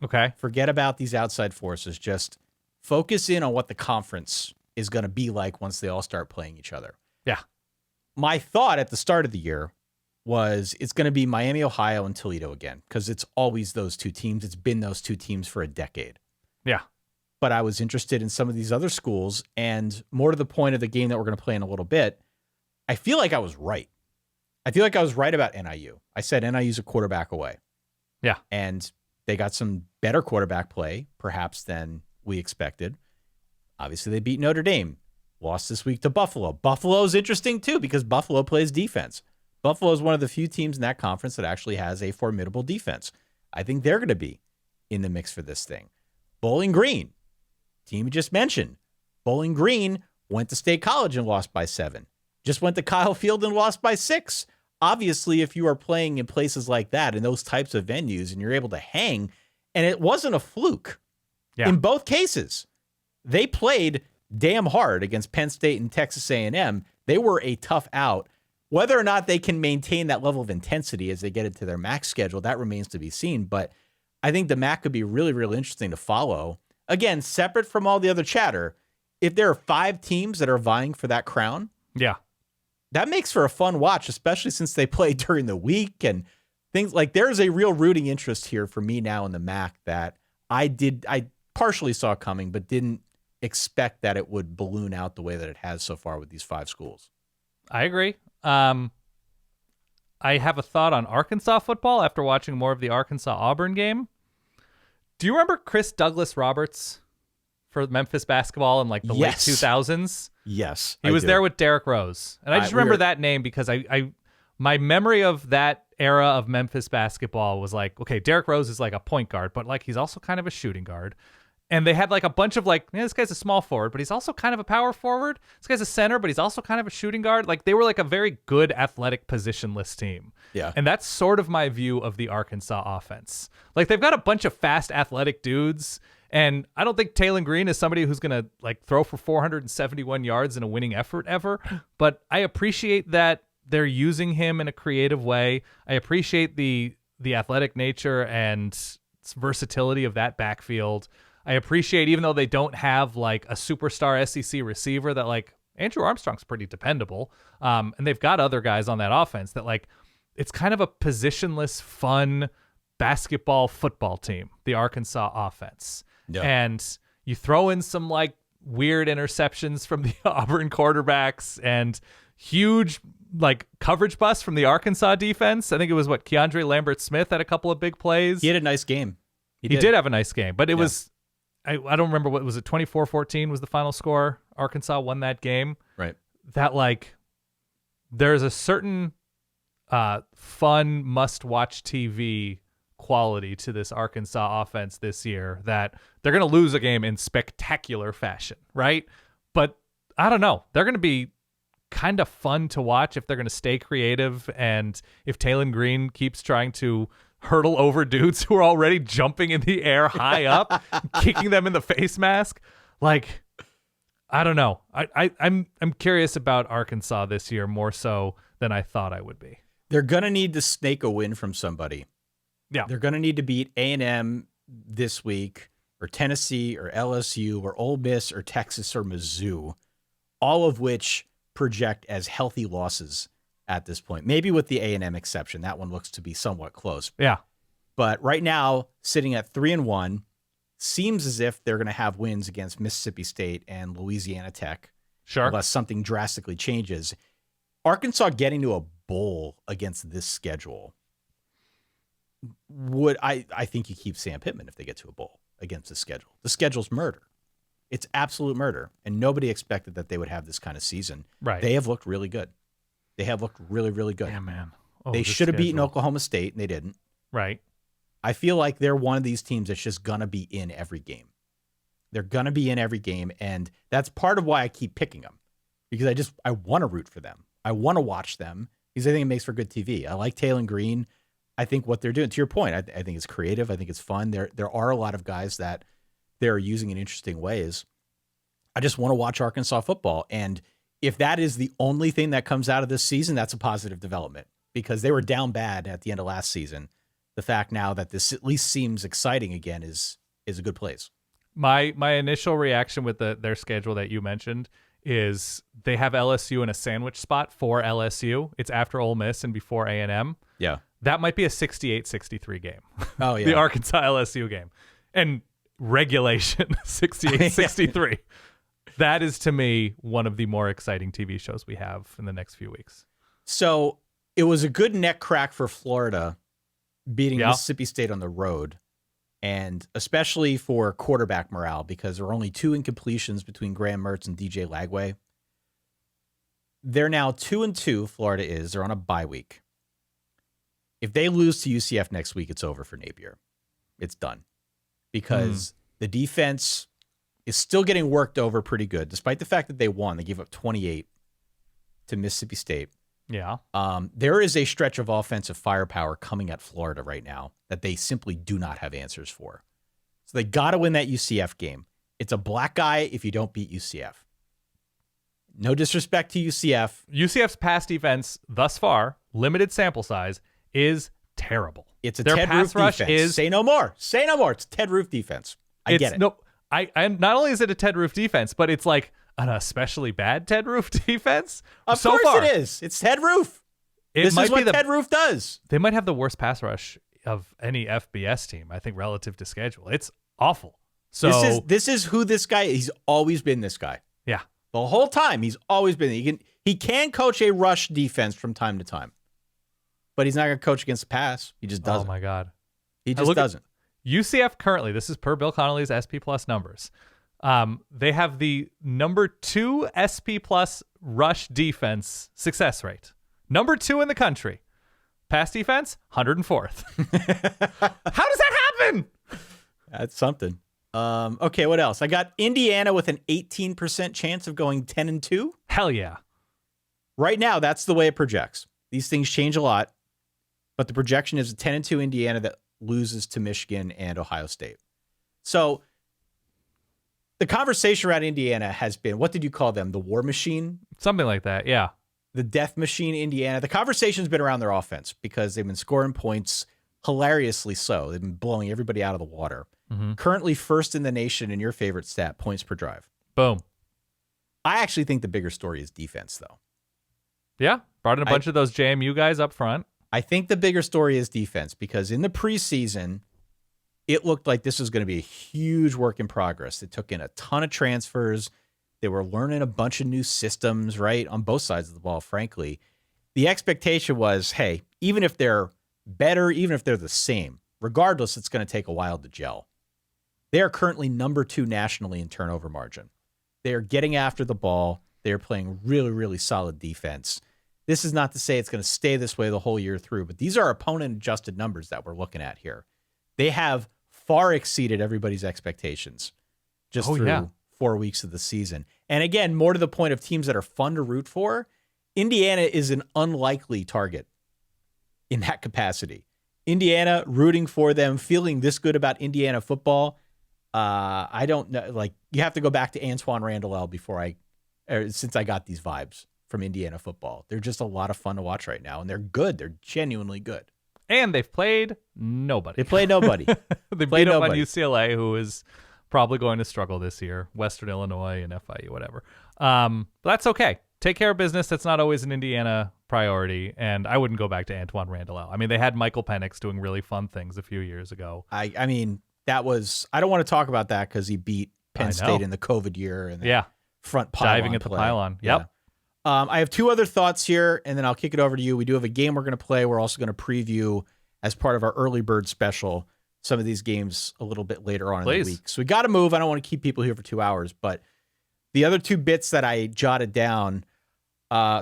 S2: Okay.
S1: Forget about these outside forces. Just focus in on what the conference is going to be like once they all start playing each other.
S2: Yeah.
S1: My thought at the start of the year was it's going to be Miami, Ohio, and Toledo again, because it's always those two teams. It's been those two teams for a decade.
S2: Yeah.
S1: But I was interested in some of these other schools, and more to the point of the game that we're going to play in a little bit, I feel like I was right. I feel like I was right about NIU. I said NIU's a quarterback away.
S2: Yeah.
S1: And they got some better quarterback play, perhaps, than we expected. Obviously, they beat Notre Dame. Lost this week to Buffalo. Buffalo's interesting, too, because Buffalo plays defense. Buffalo is one of the few teams in that conference that actually has a formidable defense. I think they're going to be in the mix for this thing. Bowling Green, team you just mentioned. Bowling Green went to State College and lost by 7. Just went to Kyle Field and lost by 6. Obviously, if you are playing in places like that, in those types of venues, and you're able to hang, and it wasn't a fluke.
S2: Yeah.
S1: In both cases, they played damn hard against Penn State and Texas A&M. They were a tough out. Whether or not they can maintain that level of intensity as they get into their MAC schedule, that remains to be seen. But I think the MAC could be really, really interesting to follow. Again, separate from all the other chatter, if there are 5 teams that are vying for that crown, that makes for a fun watch, especially since they play during the week and things like there's a real rooting interest here for me now in the MAC that I partially saw coming, but didn't expect that it would balloon out the way that it has so far with these 5 schools.
S2: I agree. I have a thought on Arkansas football after watching more of the Arkansas-Auburn game. Do you remember Chris Douglas Roberts for Memphis basketball in like the late 2000s?
S1: Yes.
S2: He was there with Derrick Rose. And I just remember that name because my memory of that era of Memphis basketball was like, okay, Derrick Rose is like a point guard, but like he's also kind of a shooting guard. And they had like a bunch of like, this guy's a small forward, but he's also kind of a power forward. This guy's a center, but he's also kind of a shooting guard. Like they were like a very good athletic positionless team.
S1: Yeah.
S2: And that's sort of my view of the Arkansas offense. Like they've got a bunch of fast athletic dudes. And I don't think Taylon Green is somebody who's going to like throw for 471 yards in a winning effort ever. But I appreciate that they're using him in a creative way. I appreciate the athletic nature and versatility of that backfield. I appreciate, even though they don't have like a superstar SEC receiver, that like Andrew Armstrong's pretty dependable. And they've got other guys on that offense that like, it's kind of a positionless, fun basketball football team, the Arkansas offense. Yeah. And you throw in some like weird interceptions from the Auburn quarterbacks and huge like coverage busts from the Arkansas defense. I think it was Keandre Lambert-Smith had a couple of big plays.
S1: He had a nice game.
S2: He did have a nice game, but it was, I don't remember what was it. 24-14 was the final score. Arkansas won that game.
S1: Right.
S2: That like, there's a certain fun must-watch TV quality to this Arkansas offense this year that they're going to lose a game in spectacular fashion, right? But I don't know. They're going to be kind of fun to watch if they're going to stay creative and if Taylon Green keeps trying to hurdle over dudes who are already jumping in the air high up, kicking them in the face mask. Like, I don't know. I'm curious about Arkansas this year more so than I thought I would be.
S1: They're going to need to snake a win from somebody.
S2: Yeah.
S1: They're going to need to beat A&M this week. or Tennessee or LSU or Ole Miss or Texas or Mizzou, all of which project as healthy losses at this point. Maybe with the A&M exception. That one looks to be somewhat close.
S2: Yeah.
S1: But right now, sitting at 3-1, seems as if they're going to have wins against Mississippi State and Louisiana Tech.
S2: Sure.
S1: Unless something drastically changes. Arkansas getting to a bowl against this schedule, I think you keep Sam Pittman if they get to a bowl against the schedule. The schedule's murder. It's absolute murder. And nobody expected that they would have this kind of season.
S2: Right.
S1: They have looked really good. They have looked really, really good.
S2: Yeah, man. Oh,
S1: they should have beaten
S2: schedule.
S1: Oklahoma State, and they didn't.
S2: Right.
S1: I feel like they're one of these teams that's just going to be in every game. They're going to be in every game, and that's part of why I keep picking them, because I want to root for them. I want to watch them because I think it makes for good TV. I like Taylor Green. I think what they're doing, to your point, I think it's creative. I think it's fun. There are a lot of guys that they're using in interesting ways. I just want to watch Arkansas football, and if that is the only thing that comes out of this season, that's a positive development, because they were down bad at the end of last season. The fact now that this at least seems exciting again is a good place.
S2: My initial reaction with their schedule that you mentioned is they have LSU in a sandwich spot for LSU. It's after Ole Miss and before A&M.
S1: Yeah.
S2: That might be a 68-63 game.
S1: Oh, yeah.
S2: The Arkansas LSU game. And regulation, 68-63. That is, to me, one of the more exciting TV shows we have in the next few weeks.
S1: So it was a good neck crack for Florida beating Mississippi State on the road. And especially for quarterback morale, because there are only 2 incompletions between Graham Mertz and DJ Lagway. They're now 2-2, Florida is. They're on a bye week. If they lose to UCF next week, it's over for Napier. It's done. Because the defense is still getting worked over pretty good, despite the fact that they won. They gave up 28 to Mississippi State.
S2: Yeah.
S1: There is a stretch of offensive firepower coming at Florida right now that they simply do not have answers for. So they got to win that UCF game. It's a black eye if you don't beat UCF. No disrespect to UCF.
S2: UCF's pass defense thus far, limited sample size, is terrible.
S1: It's a
S2: Their
S1: Ted
S2: pass
S1: Roof
S2: rush
S1: defense.
S2: is
S1: Say no more. Say no more. It's Ted Roof defense. I get it.
S2: No, I not only is it a Ted Roof defense, but it's like an especially bad Ted Roof defense.
S1: Of
S2: so
S1: course
S2: far,
S1: it is. It's Ted Roof. This is what Ted Roof does.
S2: They might have the worst pass rush of any FBS team, I think, relative to schedule. It's awful. So
S1: this is who this guy is. He's always been this guy.
S2: Yeah.
S1: The whole time he's always been. He can coach a rush defense from time to time, but he's not going to coach against the pass. He just doesn't.
S2: Oh my God.
S1: He just doesn't.
S2: UCF currently, this is per Bill Connolly's SP Plus numbers. They have the number 2 SP Plus rush defense success rate. Number 2 in the country. Pass defense, 104th. How does that happen?
S1: That's something. Okay, what else? I got Indiana with an 18% chance of going 10-2.
S2: Hell yeah.
S1: Right now, that's the way it projects. These things change a lot, but the projection is a 10-2 Indiana that loses to Michigan and Ohio State. So the conversation around Indiana has been, what did you call them? The war machine?
S2: Something like that, yeah.
S1: The death machine, Indiana. The conversation's been around their offense because they've been scoring points hilariously so. They've been blowing everybody out of the water. Mm-hmm. Currently first in the nation in your favorite stat, points per drive.
S2: Boom.
S1: I actually think the bigger story is defense, though.
S2: Yeah, brought in a bunch of those JMU guys up front.
S1: I think the bigger story is defense because in the preseason, it looked like this was going to be a huge work in progress. They took in a ton of transfers. They were learning a bunch of new systems, right, on both sides of the ball, frankly. The expectation was, hey, even if they're better, even if they're the same, regardless, it's going to take a while to gel. They are currently number 2 nationally in turnover margin. They are getting after the ball. They are playing really, really solid defense. This is not to say it's going to stay this way the whole year through, but these are opponent-adjusted numbers that we're looking at here. They have far exceeded everybody's expectations just through 4 weeks of the season. And again, more to the point of teams that are fun to root for, Indiana is an unlikely target in that capacity. Indiana, rooting for them, feeling this good about Indiana football. I don't know. Like, you have to go back to Antoine Randall since I got these vibes from Indiana football. They're just a lot of fun to watch right now, and they're good. They're genuinely good.
S2: And they've played nobody.
S1: They played nobody.
S2: They played up on UCLA, who is probably going to struggle this year. Western Illinois and FIU, whatever. But that's okay. Take care of business. That's not always an Indiana priority. And I wouldn't go back to Antoine Randall. I mean, they had Michael Penix doing really fun things a few years ago.
S1: I mean, that was, I don't want to talk about that because he beat Penn State in the COVID year and front pylon
S2: diving at the pylon. Yep.
S1: Yeah. I have two other thoughts here, and then I'll kick it over to you. We do have a game we're going to play. We're also going to preview, as part of our early bird special, some of these games a little bit later on in the week. So we got to move. I don't want to keep people here for 2 hours, but the other two bits that I jotted down,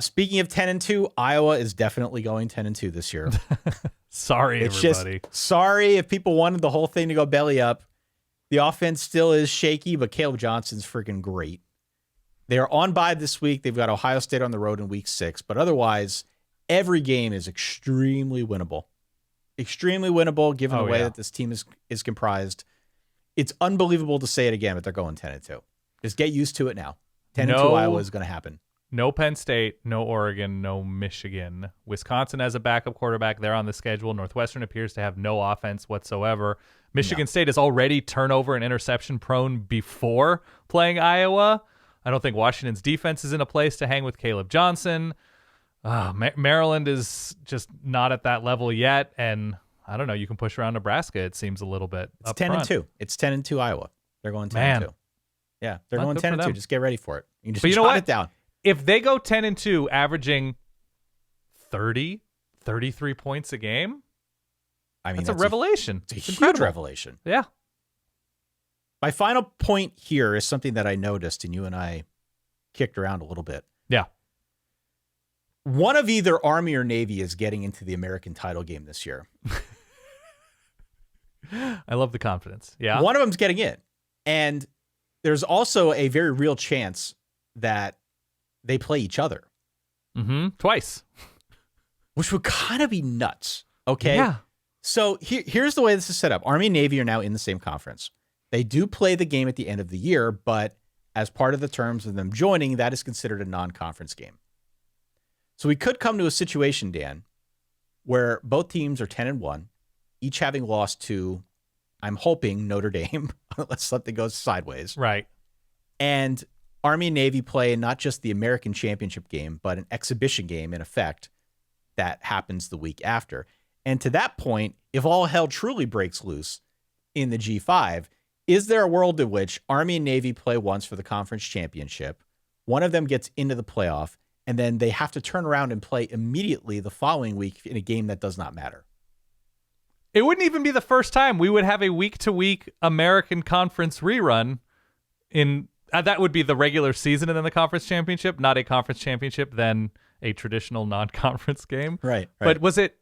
S1: speaking of 10-2, Iowa is definitely going 10-2 this year.
S2: Sorry, everybody.
S1: Sorry if people wanted the whole thing to go belly up. The offense still is shaky, but Caleb Johnson's freaking great. They are on bye this week. They've got Ohio State on the road in week 6, but otherwise, every game is extremely winnable. Extremely winnable, given the way that this team is comprised. It's unbelievable to say it again, but they're going 10-2. Just get used to it now. 10-2 Iowa is going to happen.
S2: No Penn State, no Oregon, no Michigan. Wisconsin has a backup quarterback. They're on the schedule. Northwestern appears to have no offense whatsoever. Michigan State is already turnover and interception prone before playing Iowa. I don't think Washington's defense is in a place to hang with Caleb Johnson. Maryland is just not at that level yet. And I don't know, you can push around Nebraska, it seems a little bit.
S1: It's 10-2. It's 10-2 Iowa. They're going 10-2. Yeah, they're going 10-2. Just get ready for it. You can just jot it down.
S2: If they go 10-2, averaging 30, 33 points a game, I mean, that's a revelation.
S1: It's a huge revelation.
S2: Yeah.
S1: My final point here is something that I noticed, and you and I kicked around a little bit.
S2: Yeah.
S1: One of either Army or Navy is getting into the American title game this year.
S2: I love the confidence. Yeah.
S1: One of them's getting in. And there's also a very real chance that they play each other.
S2: Twice.
S1: Which would kind of be nuts. Okay.
S2: Yeah.
S1: So here's the way this is set up. Army and Navy are now in the same conference. They do play the game at the end of the year, but as part of the terms of them joining, that is considered a non-conference game. So we could come to a situation, Dan, where both teams are 10-1, each having lost to, I'm hoping, Notre Dame, unless something goes sideways.
S2: Right.
S1: And Army and Navy play not just the American Championship game, but an exhibition game, in effect, that happens the week after. And to that point, if all hell truly breaks loose in the G5, is there a world in which Army and Navy play once for the conference championship, one of them gets into the playoff, and then they have to turn around and play immediately the following week in a game that does not matter?
S2: It wouldn't even be the first time we would have a week-to-week American Conference rerun in that would be the regular season and then the conference championship, not a conference championship, then a traditional non-conference game.
S1: Right.
S2: But was it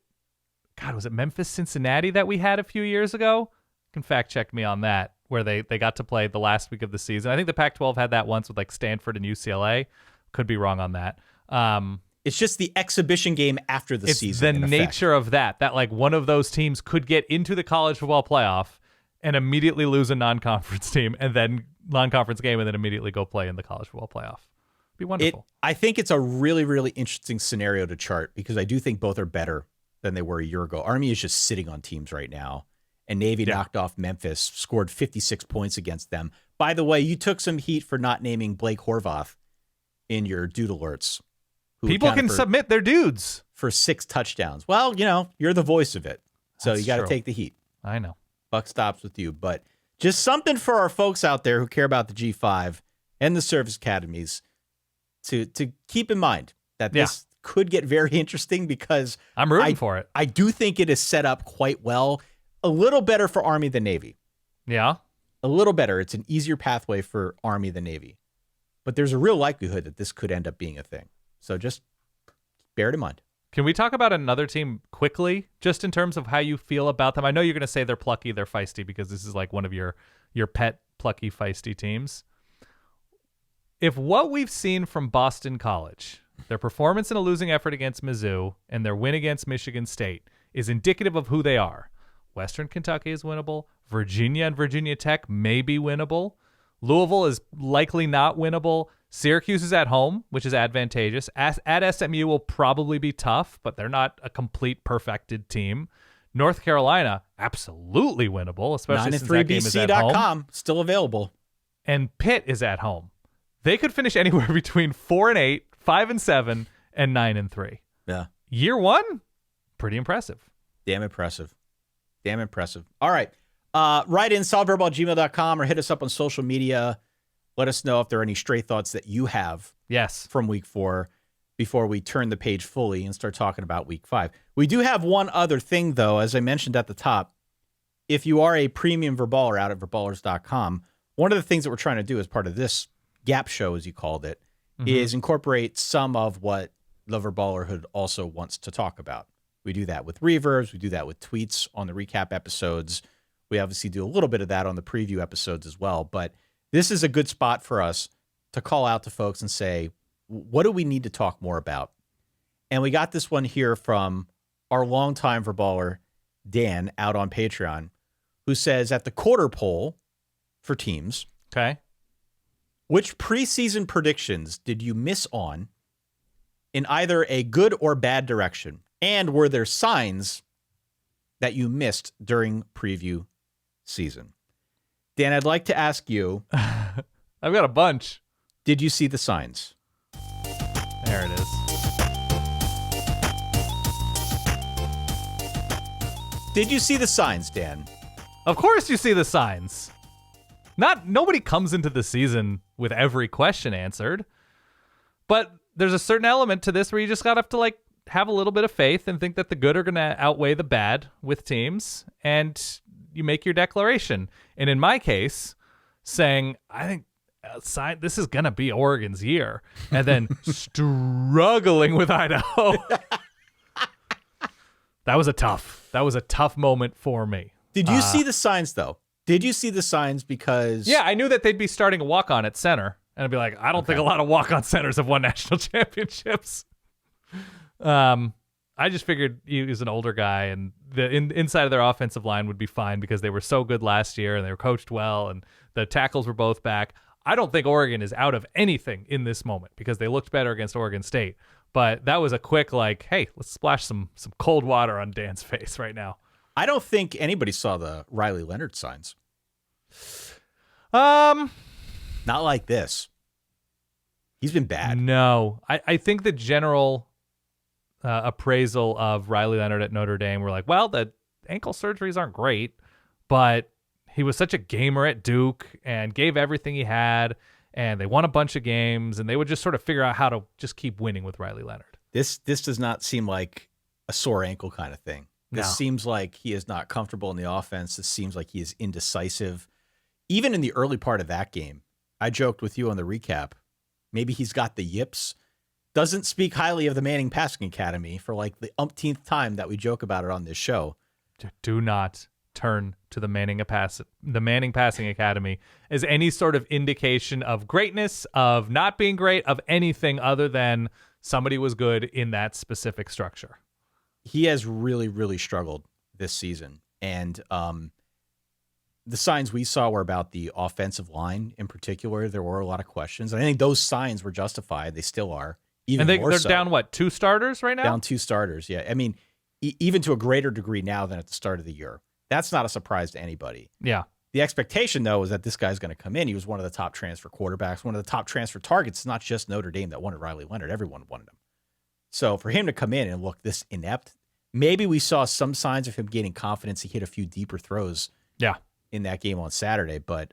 S2: Memphis, Cincinnati that we had a few years ago? You can fact check me on that, where they got to play the last week of the season. I think the Pac-12 had that once with like Stanford and UCLA. Could be wrong on that.
S1: It's just the exhibition game after the season.
S2: It's the nature of that like one of those teams could get into the college football playoff and immediately lose a non-conference team and then non-conference game and then immediately go play in the college football playoff. It'd be wonderful.
S1: I think it's a really, really interesting scenario to chart because I do think both are better than they were a year ago. Army is just sitting on teams right now, and Navy knocked off Memphis, scored 56 points against them. By the way, you took some heat for not naming Blake Horvath in your dude alerts.
S2: People can submit their dudes
S1: for 6 touchdowns. Well, you're the voice of it, so you got to take the heat.
S2: I know.
S1: Buck stops with you, but just something for our folks out there who care about the G5 and the service academies to keep in mind that this could get very interesting because
S2: I'm rooting for it.
S1: I do think it is set up quite well. A little better for Army than Navy.
S2: Yeah.
S1: A little better. It's an easier pathway for Army than Navy. But there's a real likelihood that this could end up being a thing. So just bear it in mind.
S2: Can we talk about another team quickly, just in terms of how you feel about them? I know you're going to say they're plucky, they're feisty, because this is like one of your pet plucky, feisty teams. If what we've seen from Boston College, their performance in a losing effort against Mizzou and their win against Michigan State is indicative of who they are, Western Kentucky is winnable, Virginia and Virginia Tech may be winnable, Louisville is likely not winnable, Syracuse is at home, which is advantageous. At SMU will probably be tough, but they're not a complete perfected team. North Carolina, absolutely winnable, especially since that game is at home.
S1: 9and3bc.com, still available.
S2: And Pitt is at home. They could finish anywhere between 4-8, 5-7, and 9-3.
S1: Yeah.
S2: Year one, pretty impressive.
S1: Damn impressive. All right. Write in solidverbal@gmail.com or hit us up on social media. Let us know if there are any stray thoughts that you have from week 4 before we turn the page fully and start talking about week 5. We do have one other thing, though, as I mentioned at the top. If you are a premium verballer out at verballers.com, one of the things that we're trying to do as part of this gap show, as you called it, is incorporate some of what the Verballerhood also wants to talk about. We do that with reverbs. We do that with tweets on the recap episodes. We obviously do a little bit of that on the preview episodes as well. But this is a good spot for us to call out to folks and say, what do we need to talk more about? And we got this one here from our longtime Verballer, Dan, out on Patreon, who says, at the quarter poll for teams, which preseason predictions did you miss on in either a good or bad direction? And were there signs that you missed during preview season? Dan, I'd like to ask you.
S2: I've got a bunch.
S1: Did you see the signs?
S2: There it is.
S1: Did you see the signs, Dan?
S2: Of course you see the signs. Nobody comes into the season with every question answered, but there's a certain element to this where you just got to have a little bit of faith and think that the good are going to outweigh the bad with teams, and you make your declaration. And in my case, saying, I think this is going to be Oregon's year, and then struggling with Idaho. That was a tough moment for me.
S1: Did you see the signs, though? Did you see the signs? Because
S2: yeah, I knew that they'd be starting a walk-on at center, and I'd be like, I don't think a lot of walk-on centers have won national championships. I just figured he was an older guy, and the inside of their offensive line would be fine because they were so good last year and they were coached well, and the tackles were both back. I don't think Oregon is out of anything in this moment because they looked better against Oregon State. But that was a quick hey, let's splash some cold water on Dan's face right now.
S1: I don't think anybody saw the Riley Leonard signs.
S2: Not
S1: like this. He's been bad.
S2: No, I think the general appraisal of Riley Leonard at Notre Dame were well, the ankle surgeries aren't great, but he was such a gamer at Duke and gave everything he had, and they won a bunch of games, and they would just sort of figure out how to just keep winning with Riley Leonard.
S1: This does not seem like a sore ankle kind of thing. This seems like he is not comfortable in the offense. This seems like he is indecisive. Even in the early part of that game, I joked with you on the recap, maybe he's got the yips. Doesn't speak highly of the Manning Passing Academy for the umpteenth time that we joke about it on this show.
S2: Do not turn to the Manning Passing Academy as any sort of indication of greatness, of not being great, of anything other than somebody was good in that specific structure.
S1: He has really, really struggled this season. And the signs we saw were about the offensive line in particular. There were a lot of questions. And I think those signs were justified. They still are. Even
S2: and they're
S1: so.
S2: Down, 2 starters right now?
S1: Down 2 starters, yeah. I mean, even to a greater degree now than at the start of the year. That's not a surprise to anybody.
S2: Yeah.
S1: The expectation, though, is that this guy's going to come in. He was one of the top transfer quarterbacks, one of the top transfer targets. It's not just Notre Dame that wanted Riley Leonard. Everyone wanted him. So for him to come in and look this inept, maybe we saw some signs of him gaining confidence. He hit a few deeper throws in that game on Saturday. But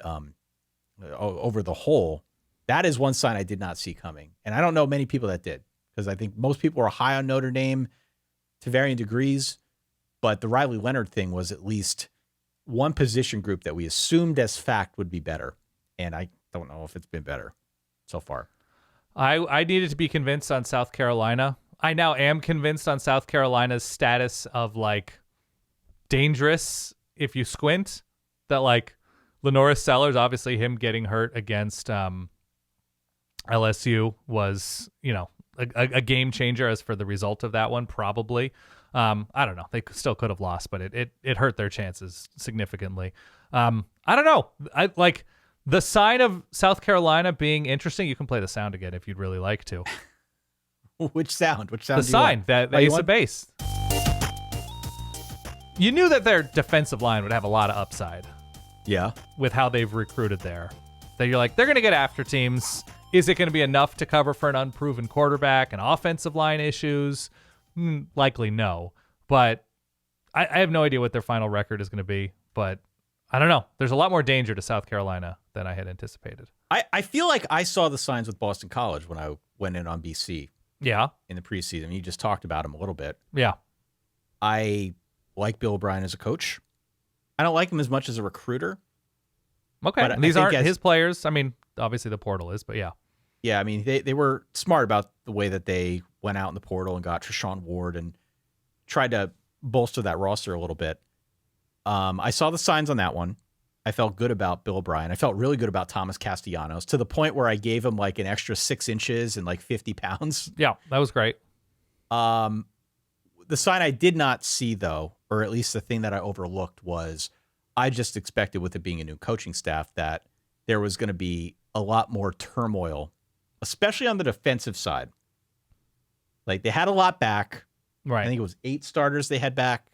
S1: over the whole, that is one sign I did not see coming. And I don't know many people that did, because I think most people are high on Notre Dame to varying degrees. But the Riley Leonard thing was at least one position group that we assumed as fact would be better. And I don't know if it's been better so far.
S2: I needed to be convinced on South Carolina. I now am convinced on South Carolina's status of dangerous if you squint. That Lenoris Sellers, obviously him getting hurt against LSU was, a game changer as for the result of that one, probably. I don't know. They still could have lost, but it hurt their chances significantly. I don't know. The sign of South Carolina being interesting. You can play the sound again if you'd really like to.
S1: Which sound?
S2: The sign, that ace of base. You knew that their defensive line would have a lot of upside.
S1: Yeah.
S2: With how they've recruited there. That you're like, they're going to get after teams. Is it going to be enough to cover for an unproven quarterback and offensive line issues? Likely no. But I have no idea what their final record is going to be. But I don't know. There's a lot more danger to South Carolina than I had anticipated.
S1: I feel like I saw the signs with Boston College when I went in on BC.
S2: Yeah.
S1: In the preseason. You just talked about him a little bit.
S2: Yeah.
S1: I like Bill O'Brien as a coach. I don't like him as much as a recruiter.
S2: Okay. And these aren't his players. I mean, obviously the portal is, but yeah.
S1: Yeah, I mean, they were smart about the way that they went out in the portal and got Treshaun Ward and tried to bolster that roster a little bit. I saw the signs on that one. I felt good about Bill O'Brien. I felt really good about Thomas Castellanos to the point where I gave him like an extra 6 inches and like 50 pounds.
S2: Yeah, that was great.
S1: The sign I did not see, though, or at least the thing that I overlooked, was I just expected with it being a new coaching staff that there was going to be a lot more turmoil, especially on the defensive side. Like, they had a lot back.
S2: Right.
S1: I think it was 8 starters they had back,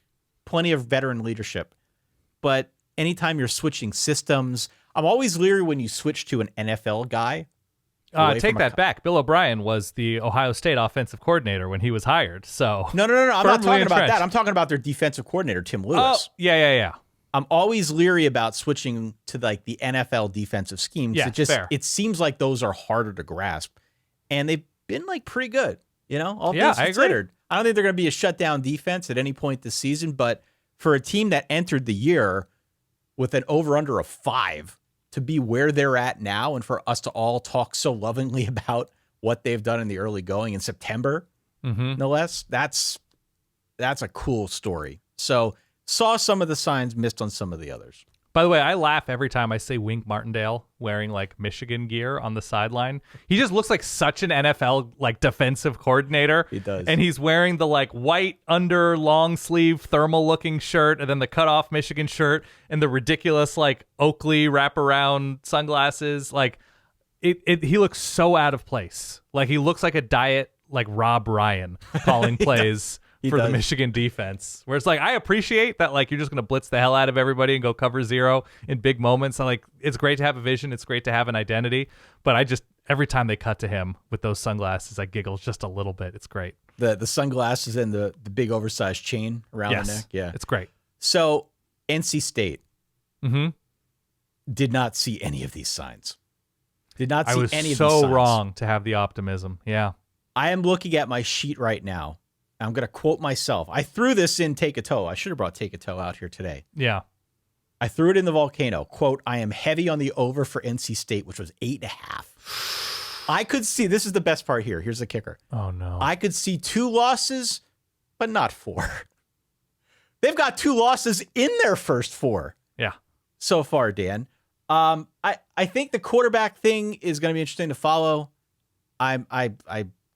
S1: plenty of veteran leadership. But anytime you're switching systems, I'm always leery when you switch to an NFL guy.
S2: Take that back. Bill O'Brien was the Ohio State offensive coordinator when he was hired. So
S1: No. I'm not talking about that. I'm talking about their defensive coordinator, Tim Lewis.
S2: Oh, yeah.
S1: I'm always leery about switching to like the NFL defensive schemes.
S2: Yeah,
S1: it seems like those are harder to grasp, and they've been like pretty good. All things considered. I don't think they're going to be a shutdown defense at any point this season, but for a team that entered the year with an over/under of 5 to be where they're at now, and for us to all talk so lovingly about what they've done in the early going in September, no less, that's a cool story. So saw some of the signs, missed on some of the others.
S2: By the way, I laugh every time I see Wink Martindale wearing like Michigan gear on the sideline. He just looks like such an NFL like defensive coordinator.
S1: He does.
S2: And he's wearing the like white under long sleeve thermal looking shirt, and then the cut off Michigan shirt, and the ridiculous like Oakley wraparound sunglasses. Like he looks so out of place. Like he looks like a diet like Rob Ryan calling plays. For the Michigan defense, where it's like, I appreciate that, like, you're just going to blitz the hell out of everybody and go cover zero in big moments. And like, it's great to have a vision. It's great to have an identity. But every time they cut to him with those sunglasses, I giggle just a little bit. It's great.
S1: The sunglasses and the big oversized chain around the neck. Yeah.
S2: It's great.
S1: So NC State did not see any of these signs. Did not see any of these signs.
S2: I was so wrong to have the optimism. Yeah.
S1: I am looking at my sheet right now. I'm going to quote myself. I threw this in Take a Toe. I should have brought Take a Toe out here today.
S2: Yeah.
S1: I threw it in the volcano. Quote, I am heavy on the over for NC State, which was 8.5. I could see, this is the best part here. Here's the kicker.
S2: Oh, no.
S1: I could see 2 losses, but not 4. They've got 2 losses in their first 4.
S2: Yeah.
S1: So far, Dan. I think the quarterback thing is going to be interesting to follow. I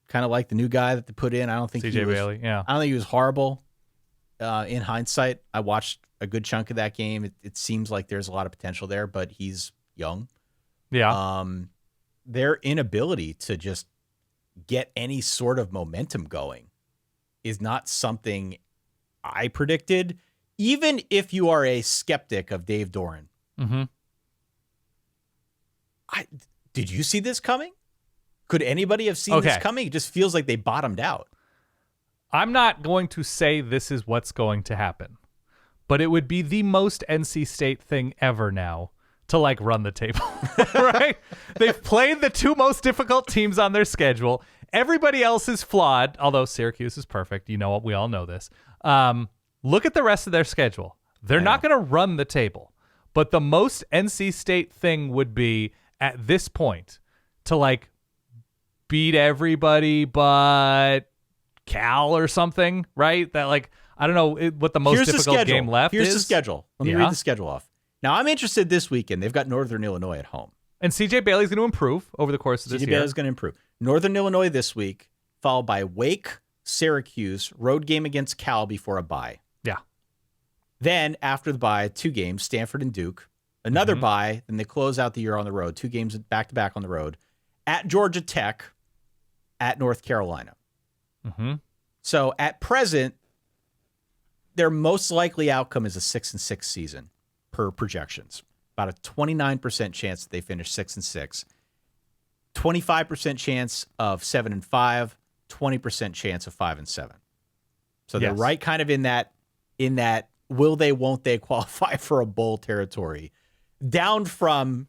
S1: kind of like the new guy that they put in. I don't think
S2: CJ Bailey. Yeah.
S1: I don't think he was horrible. In hindsight, I watched a good chunk of that game. It seems like there's a lot of potential there, but he's young.
S2: Yeah.
S1: Their inability to just get any sort of momentum going is not something I predicted, even if you are a skeptic of Dave Doran. Did you see this coming? Could anybody have seen this coming? It just feels like they bottomed out.
S2: I'm not going to say this is what's going to happen, but it would be the most NC State thing ever now to like run the table, right? They've played the 2 most difficult teams on their schedule. Everybody else is flawed, although Syracuse is perfect. You know what? We all know this. Look at the rest of their schedule. They're not going to run the table, but the most NC State thing would be at this point to like beat everybody but Cal or something, right? That like, I don't know what the most difficult game left is.
S1: Here's the schedule. Let me read the schedule off. Now, I'm interested this weekend. They've got Northern Illinois at home.
S2: And CJ Bailey's going to improve over the course of this year.
S1: CJ Bailey's going to improve. Northern Illinois this week, followed by Wake, Syracuse, road game against Cal before a bye.
S2: Yeah.
S1: Then, after the bye, 2 games, Stanford and Duke. Another bye, then they close out the year on the road. 2 games back-to-back on the road. At Georgia Tech, at North Carolina. So at present, their most likely outcome is a 6-6 season per projections. About a 29% chance that they finish 6-6, 25% chance of 7-5, 20% chance of 5-7. So they're right kind of in that will they, won't they qualify for a bowl territory, down from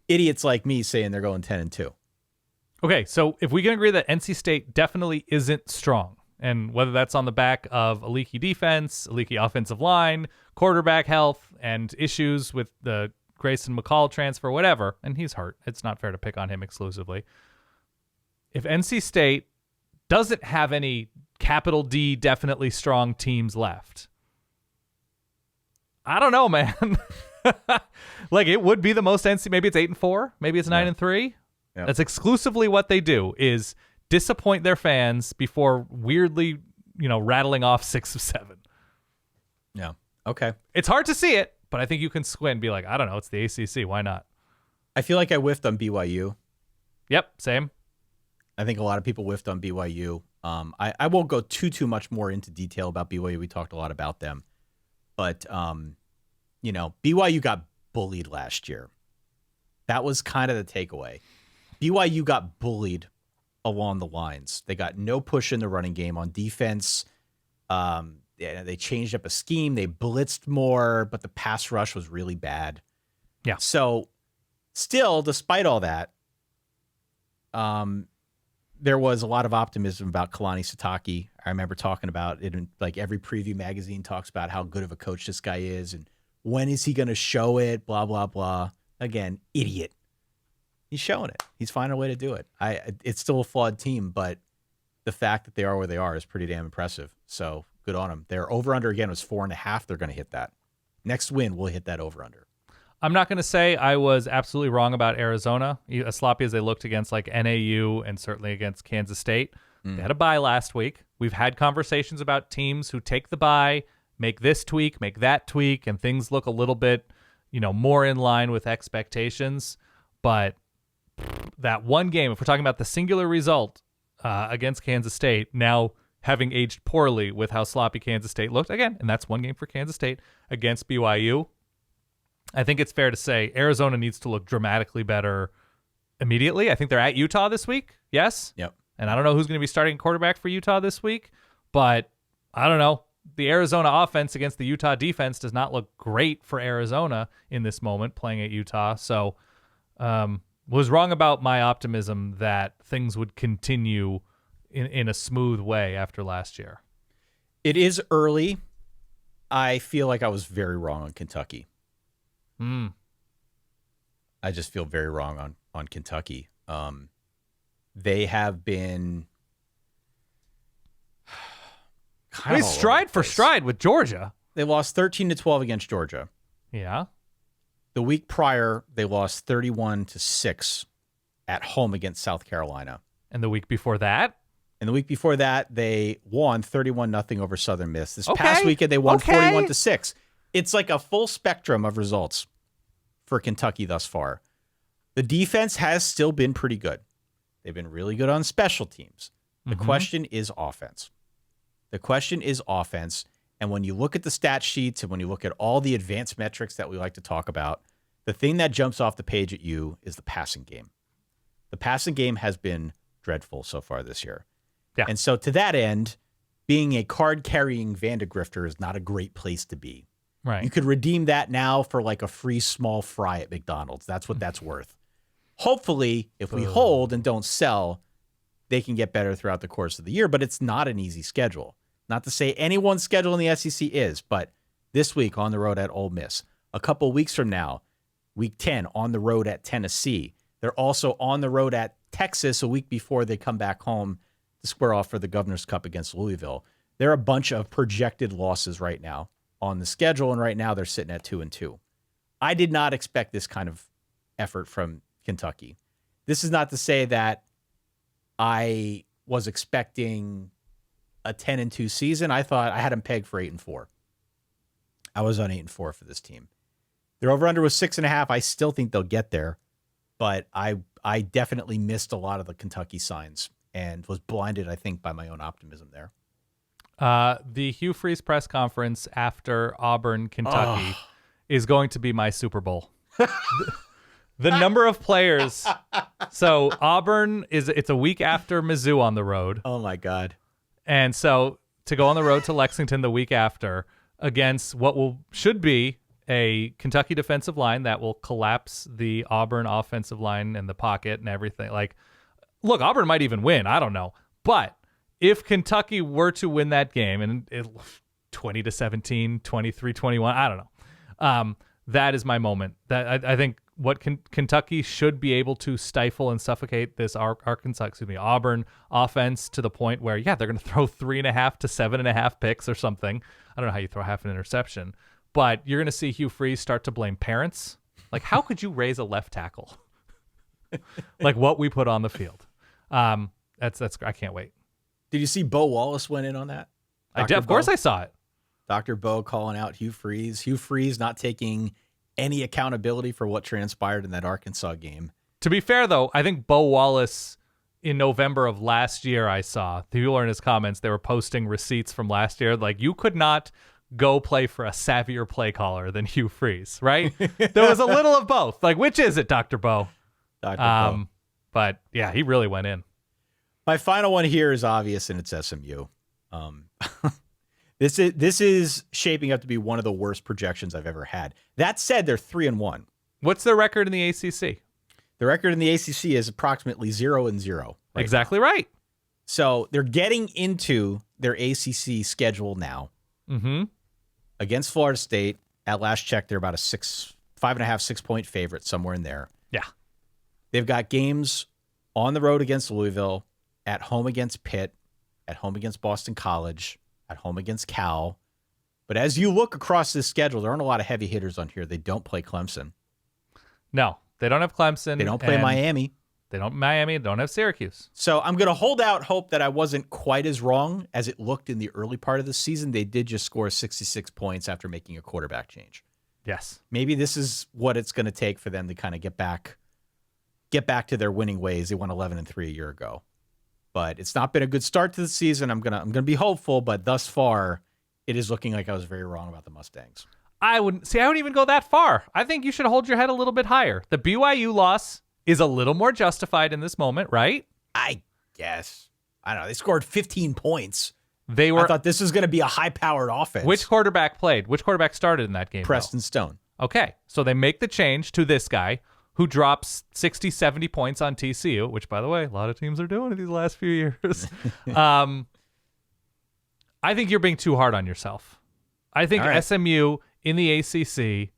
S1: idiots like me saying they're going 10-2.
S2: Okay, so if we can agree that NC State definitely isn't strong, and whether that's on the back of a leaky defense, a leaky offensive line, quarterback health, and issues with the Grayson McCall transfer, whatever, and he's hurt. It's not fair to pick on him exclusively. If NC State doesn't have any capital D definitely strong teams left, I don't know, man. Like, it would be the most NC. Maybe it's 8-4. Maybe it's 9-3.
S1: Yeah.
S2: That's exclusively what they do, is disappoint their fans before weirdly, rattling off 6 of 7.
S1: Yeah. Okay.
S2: It's hard to see it, but I think you can squint and be like, I don't know, it's the ACC. Why not?
S1: I feel like I whiffed on BYU.
S2: Yep, same.
S1: I think a lot of people whiffed on BYU. I won't go too much more into detail about BYU. We talked a lot about them. But, BYU got bullied last year. That was kind of the takeaway. BYU got bullied along the lines. They got no push in the running game on defense. They changed up a scheme. They blitzed more, but the pass rush was really bad.
S2: Yeah.
S1: So still, despite all that, there was a lot of optimism about Kalani Sitake. I remember talking about it in like every preview magazine talks about how good of a coach this guy is and when is he going to show it, blah, blah, blah. Again, idiot. He's showing it. He's finding a way to do it. It's still a flawed team, but the fact that they are where they are is pretty damn impressive. So good on them. Their over-under, again, was 4.5. They're going to hit that. Next win, we'll hit that over-under.
S2: I'm not going to say I was absolutely wrong about Arizona, as sloppy as they looked against like NAU and certainly against Kansas State. They had a bye last week. We've had conversations about teams who take the bye, make this tweak, make that tweak, and things look a little bit, more in line with expectations. But that one game, if we're talking about the singular result against Kansas State, now having aged poorly with how sloppy Kansas State looked, again, and that's one game for Kansas State against BYU, I think it's fair to say Arizona needs to look dramatically better immediately. I think they're at Utah this week. Yes?
S1: Yep.
S2: And I don't know who's going to be starting quarterback for Utah this week, but I don't know. The Arizona offense against the Utah defense does not look great for Arizona in this moment playing at Utah. So was wrong about my optimism that things would continue in a smooth way after last year.
S1: It is early. I feel like I was very wrong on Kentucky. I just feel very wrong on Kentucky. They have been
S2: stride for stride with Georgia.
S1: They lost 13-12 against Georgia.
S2: Yeah.
S1: The week prior, they lost 31-6 at home against South Carolina.
S2: And the week before that?
S1: And the week before that, they won 31-0 over Southern Miss. This past weekend, they won 41-6. It's like a full spectrum of results for Kentucky thus far. The defense has still been pretty good. They've been really good on special teams. The question is offense. The question is offense. And when you look at the stat sheets and when you look at all the advanced metrics that we like to talk about, the thing that jumps off the page at you is the passing game. The passing game has been dreadful so far this year.
S2: Yeah.
S1: And so to that end, being a card-carrying Vandegrifter is not a great place to be.
S2: Right.
S1: You could redeem that now for like a free small fry at McDonald's. That's what that's worth. Hopefully, if we hold and don't sell, they can get better throughout the course of the year, but it's not an easy schedule. Not to say anyone's schedule in the SEC is, but this week on the road at Ole Miss. A couple weeks from now, week 10 on the road at Tennessee. They're also on the road at Texas a week before they come back home to square off for the Governor's Cup against Louisville. There are a bunch of projected losses right now on the schedule, and right now they're sitting at 2-2. I did not expect this kind of effort from Kentucky. This is not to say that I was expecting a 10-2 season. I thought I had them pegged for 8-4. I was on 8-4 for this team. Their over-under was 6.5. I still think they'll get there, but I definitely missed a lot of the Kentucky signs and was blinded, I think, by my own optimism there.
S2: The Hugh Freeze press conference after Auburn, Kentucky is going to be my Super Bowl. The number of players. So Auburn it's a week after Mizzou on the road.
S1: Oh my God.
S2: And so to go on the road to Lexington the week after against what should be a Kentucky defensive line that will collapse the Auburn offensive line and the pocket and everything. Like, look, Auburn might even win. I don't know. But if Kentucky were to win that game and 20-17, 23-21, I don't know. That is my moment. That I think what Kentucky should be able to stifle and suffocate this Auburn offense to the point where, they're going to throw 3.5 to 7.5 picks or something. I don't know how you throw half an interception, but you're going to see Hugh Freeze start to blame parents. Like, how could you raise a left tackle? Like what we put on the field. That's I can't wait.
S1: Did you see Bo Wallace went in on that?
S2: I did. Of course I saw it.
S1: Dr. Bo calling out Hugh Freeze. Hugh Freeze not taking any accountability for what transpired in that Arkansas game.
S2: To be fair, though, I think Bo Wallace in November of last year, I saw, the people in his comments, they were posting receipts from last year. Like, you could not go play for a savvier play caller than Hugh Freeze, right? There was a little of both. Like, which is it, Dr. Bo?
S1: Dr. Bo.
S2: But, yeah, he really went in.
S1: My final one here is obvious, and it's SMU. This is shaping up to be one of the worst projections I've ever had. That said, they're 3-1.
S2: What's their record in the ACC?
S1: The record in the ACC is approximately 0-0.
S2: Exactly right.
S1: So they're getting into their ACC schedule now.
S2: Mm-hmm.
S1: Against Florida State. At last check, they're about a 5.5, 6 point favorite, somewhere in there.
S2: Yeah.
S1: They've got games on the road against Louisville, at home against Pitt, at home against Boston College, at home against Cal. But as you look across this schedule, there aren't a lot of heavy hitters on here. They don't play Clemson.
S2: No, they don't have Clemson.
S1: They don't play Miami.
S2: They don't have Syracuse.
S1: So I'm going to hold out hope that I wasn't quite as wrong as it looked in the early part of the season. They did just score 66 points after making a quarterback change.
S2: Yes.
S1: Maybe this is what it's going to take for them to kind of get back to their winning ways. They won 11-3 a year ago. But it's not been a good start to the season. I'm gonna be hopeful, but thus far, it is looking like I was very wrong about the Mustangs.
S2: I wouldn't even go that far. I think you should hold your head a little bit higher. The BYU loss is a little more justified in this moment, right?
S1: I guess. I don't know. They scored 15 points.
S2: I
S1: thought this was going to be a high-powered offense.
S2: Which quarterback played? Which quarterback started in that game?
S1: Preston Stone. Okay,
S2: so they make the change to this guy who drops 60, 70 points on TCU, which, by the way, a lot of teams are doing in these last few years. I think you're being too hard on yourself. I think SMU in the ACC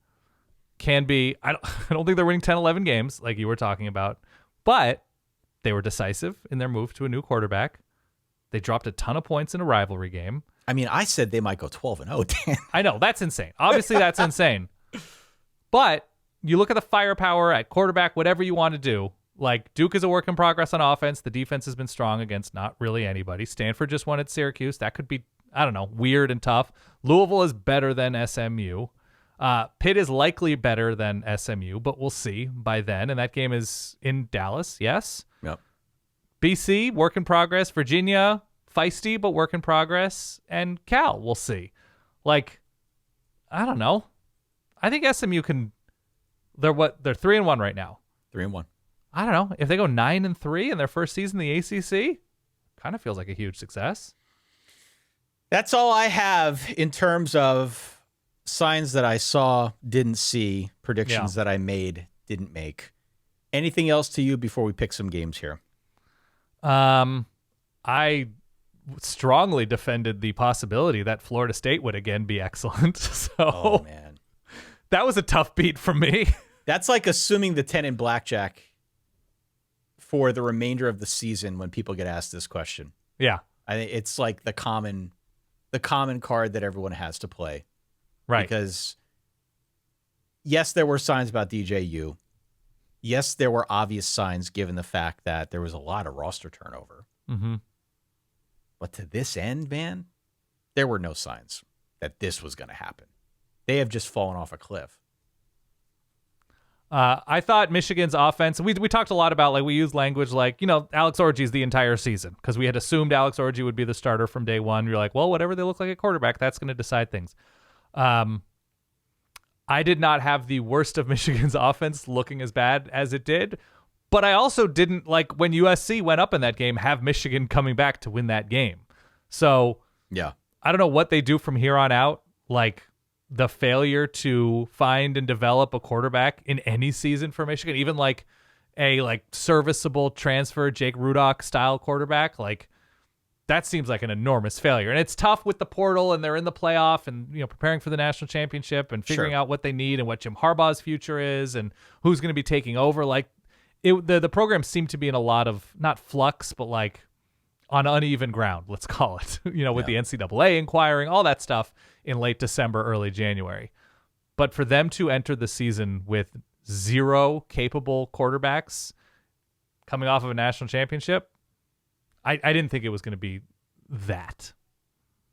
S2: can be, I don't think they're winning 10, 11 games like you were talking about, but they were decisive in their move to a new quarterback. They dropped a ton of points in a rivalry game.
S1: I mean, I said they might go 12-0, Dan.
S2: I know, that's insane. Obviously, that's insane. But you look at the firepower at quarterback, whatever you want to do. Like, Duke is a work in progress on offense. The defense has been strong against not really anybody. Stanford just won at Syracuse. That could be, I don't know, weird and tough. Louisville is better than SMU. Pitt is likely better than SMU, but we'll see by then. And that game is in Dallas, yes?
S1: Yep.
S2: BC, work in progress. Virginia, feisty, but work in progress. And Cal, we'll see. Like, I don't know. I think SMU can... They're 3-1 right now.
S1: 3-1.
S2: I don't know. If they go 9-3 in their first season in the ACC, kind of feels like a huge success.
S1: That's all I have in terms of signs that I saw, didn't see, predictions that I made, didn't make. Anything else to you before we pick some games here?
S2: I strongly defended the possibility that Florida State would again be excellent. So,
S1: man.
S2: That was a tough beat for me.
S1: That's like assuming the 10 in blackjack for the remainder of the season when people get asked this question.
S2: Yeah.
S1: I think it's like the common card that everyone has to play.
S2: Right.
S1: Because yes, there were signs about DJU. Yes, there were obvious signs given the fact that there was a lot of roster turnover.
S2: Mm-hmm.
S1: But to this end, man, there were no signs that this was going to happen. They have just fallen off a cliff.
S2: I thought Michigan's offense, we talked a lot about, like, we used language like, Alex Orji's the entire season because we had assumed Alex Orji would be the starter from day one. You're like, well, whatever they look like at quarterback, that's going to decide things. I did not have the worst of Michigan's offense looking as bad as it did, but I also didn't, like, when USC went up in that game, have Michigan coming back to win that game. So
S1: yeah,
S2: I don't know what they do from here on out. Like, the failure to find and develop a quarterback in any season for Michigan, even like a serviceable transfer Jake Retzlaff style quarterback, like that seems like an enormous failure. And it's tough with the portal and they're in the playoff and preparing for the national championship and figuring out what they need and what Jim Harbaugh's future is and who's going to be taking over. Like the program seemed to be in a lot of not flux, but like on uneven ground, let's call it, with the NCAA inquiring, all that stuff in late December, early January. But for them to enter the season with 0 capable quarterbacks coming off of a national championship, I didn't think it was going to be that.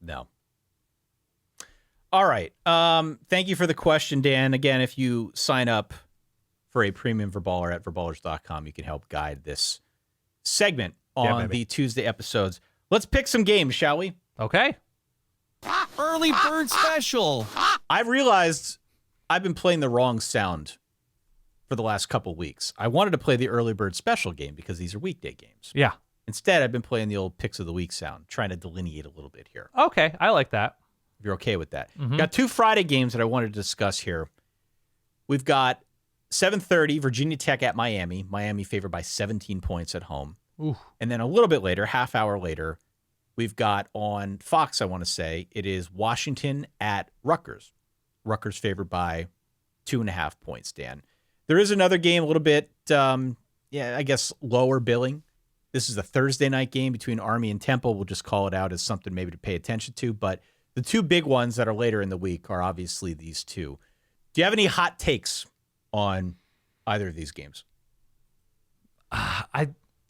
S1: No. All right. Thank you for the question, Dan. Again, if you sign up for a premium Verballer at Verballers.com, you can help guide this segment on the Tuesday episodes. Let's pick some games, shall we?
S2: Okay.
S3: Early bird special.
S1: I've realized I've been playing the wrong sound for the last couple weeks. I wanted to play the early bird special game because these are weekday games.
S2: Yeah.
S1: Instead, I've been playing the old picks of the week sound, trying to delineate a little bit here.
S2: Okay. I like that.
S1: If you're okay with that. Got 2 Friday games that I wanted to discuss here. We've got 7:30, Virginia Tech at Miami. Miami favored by 17 points at home.
S2: Ooh.
S1: And then a little bit later, half hour later, we've got on Fox, I want to say, it is Washington at Rutgers. Rutgers favored by 2.5 points, Dan. There is another game a little bit, I guess, lower billing. This is a Thursday night game between Army and Temple. We'll just call it out as something maybe to pay attention to. But the 2 big ones that are later in the week are obviously these 2. Do you have any hot takes on either of these games?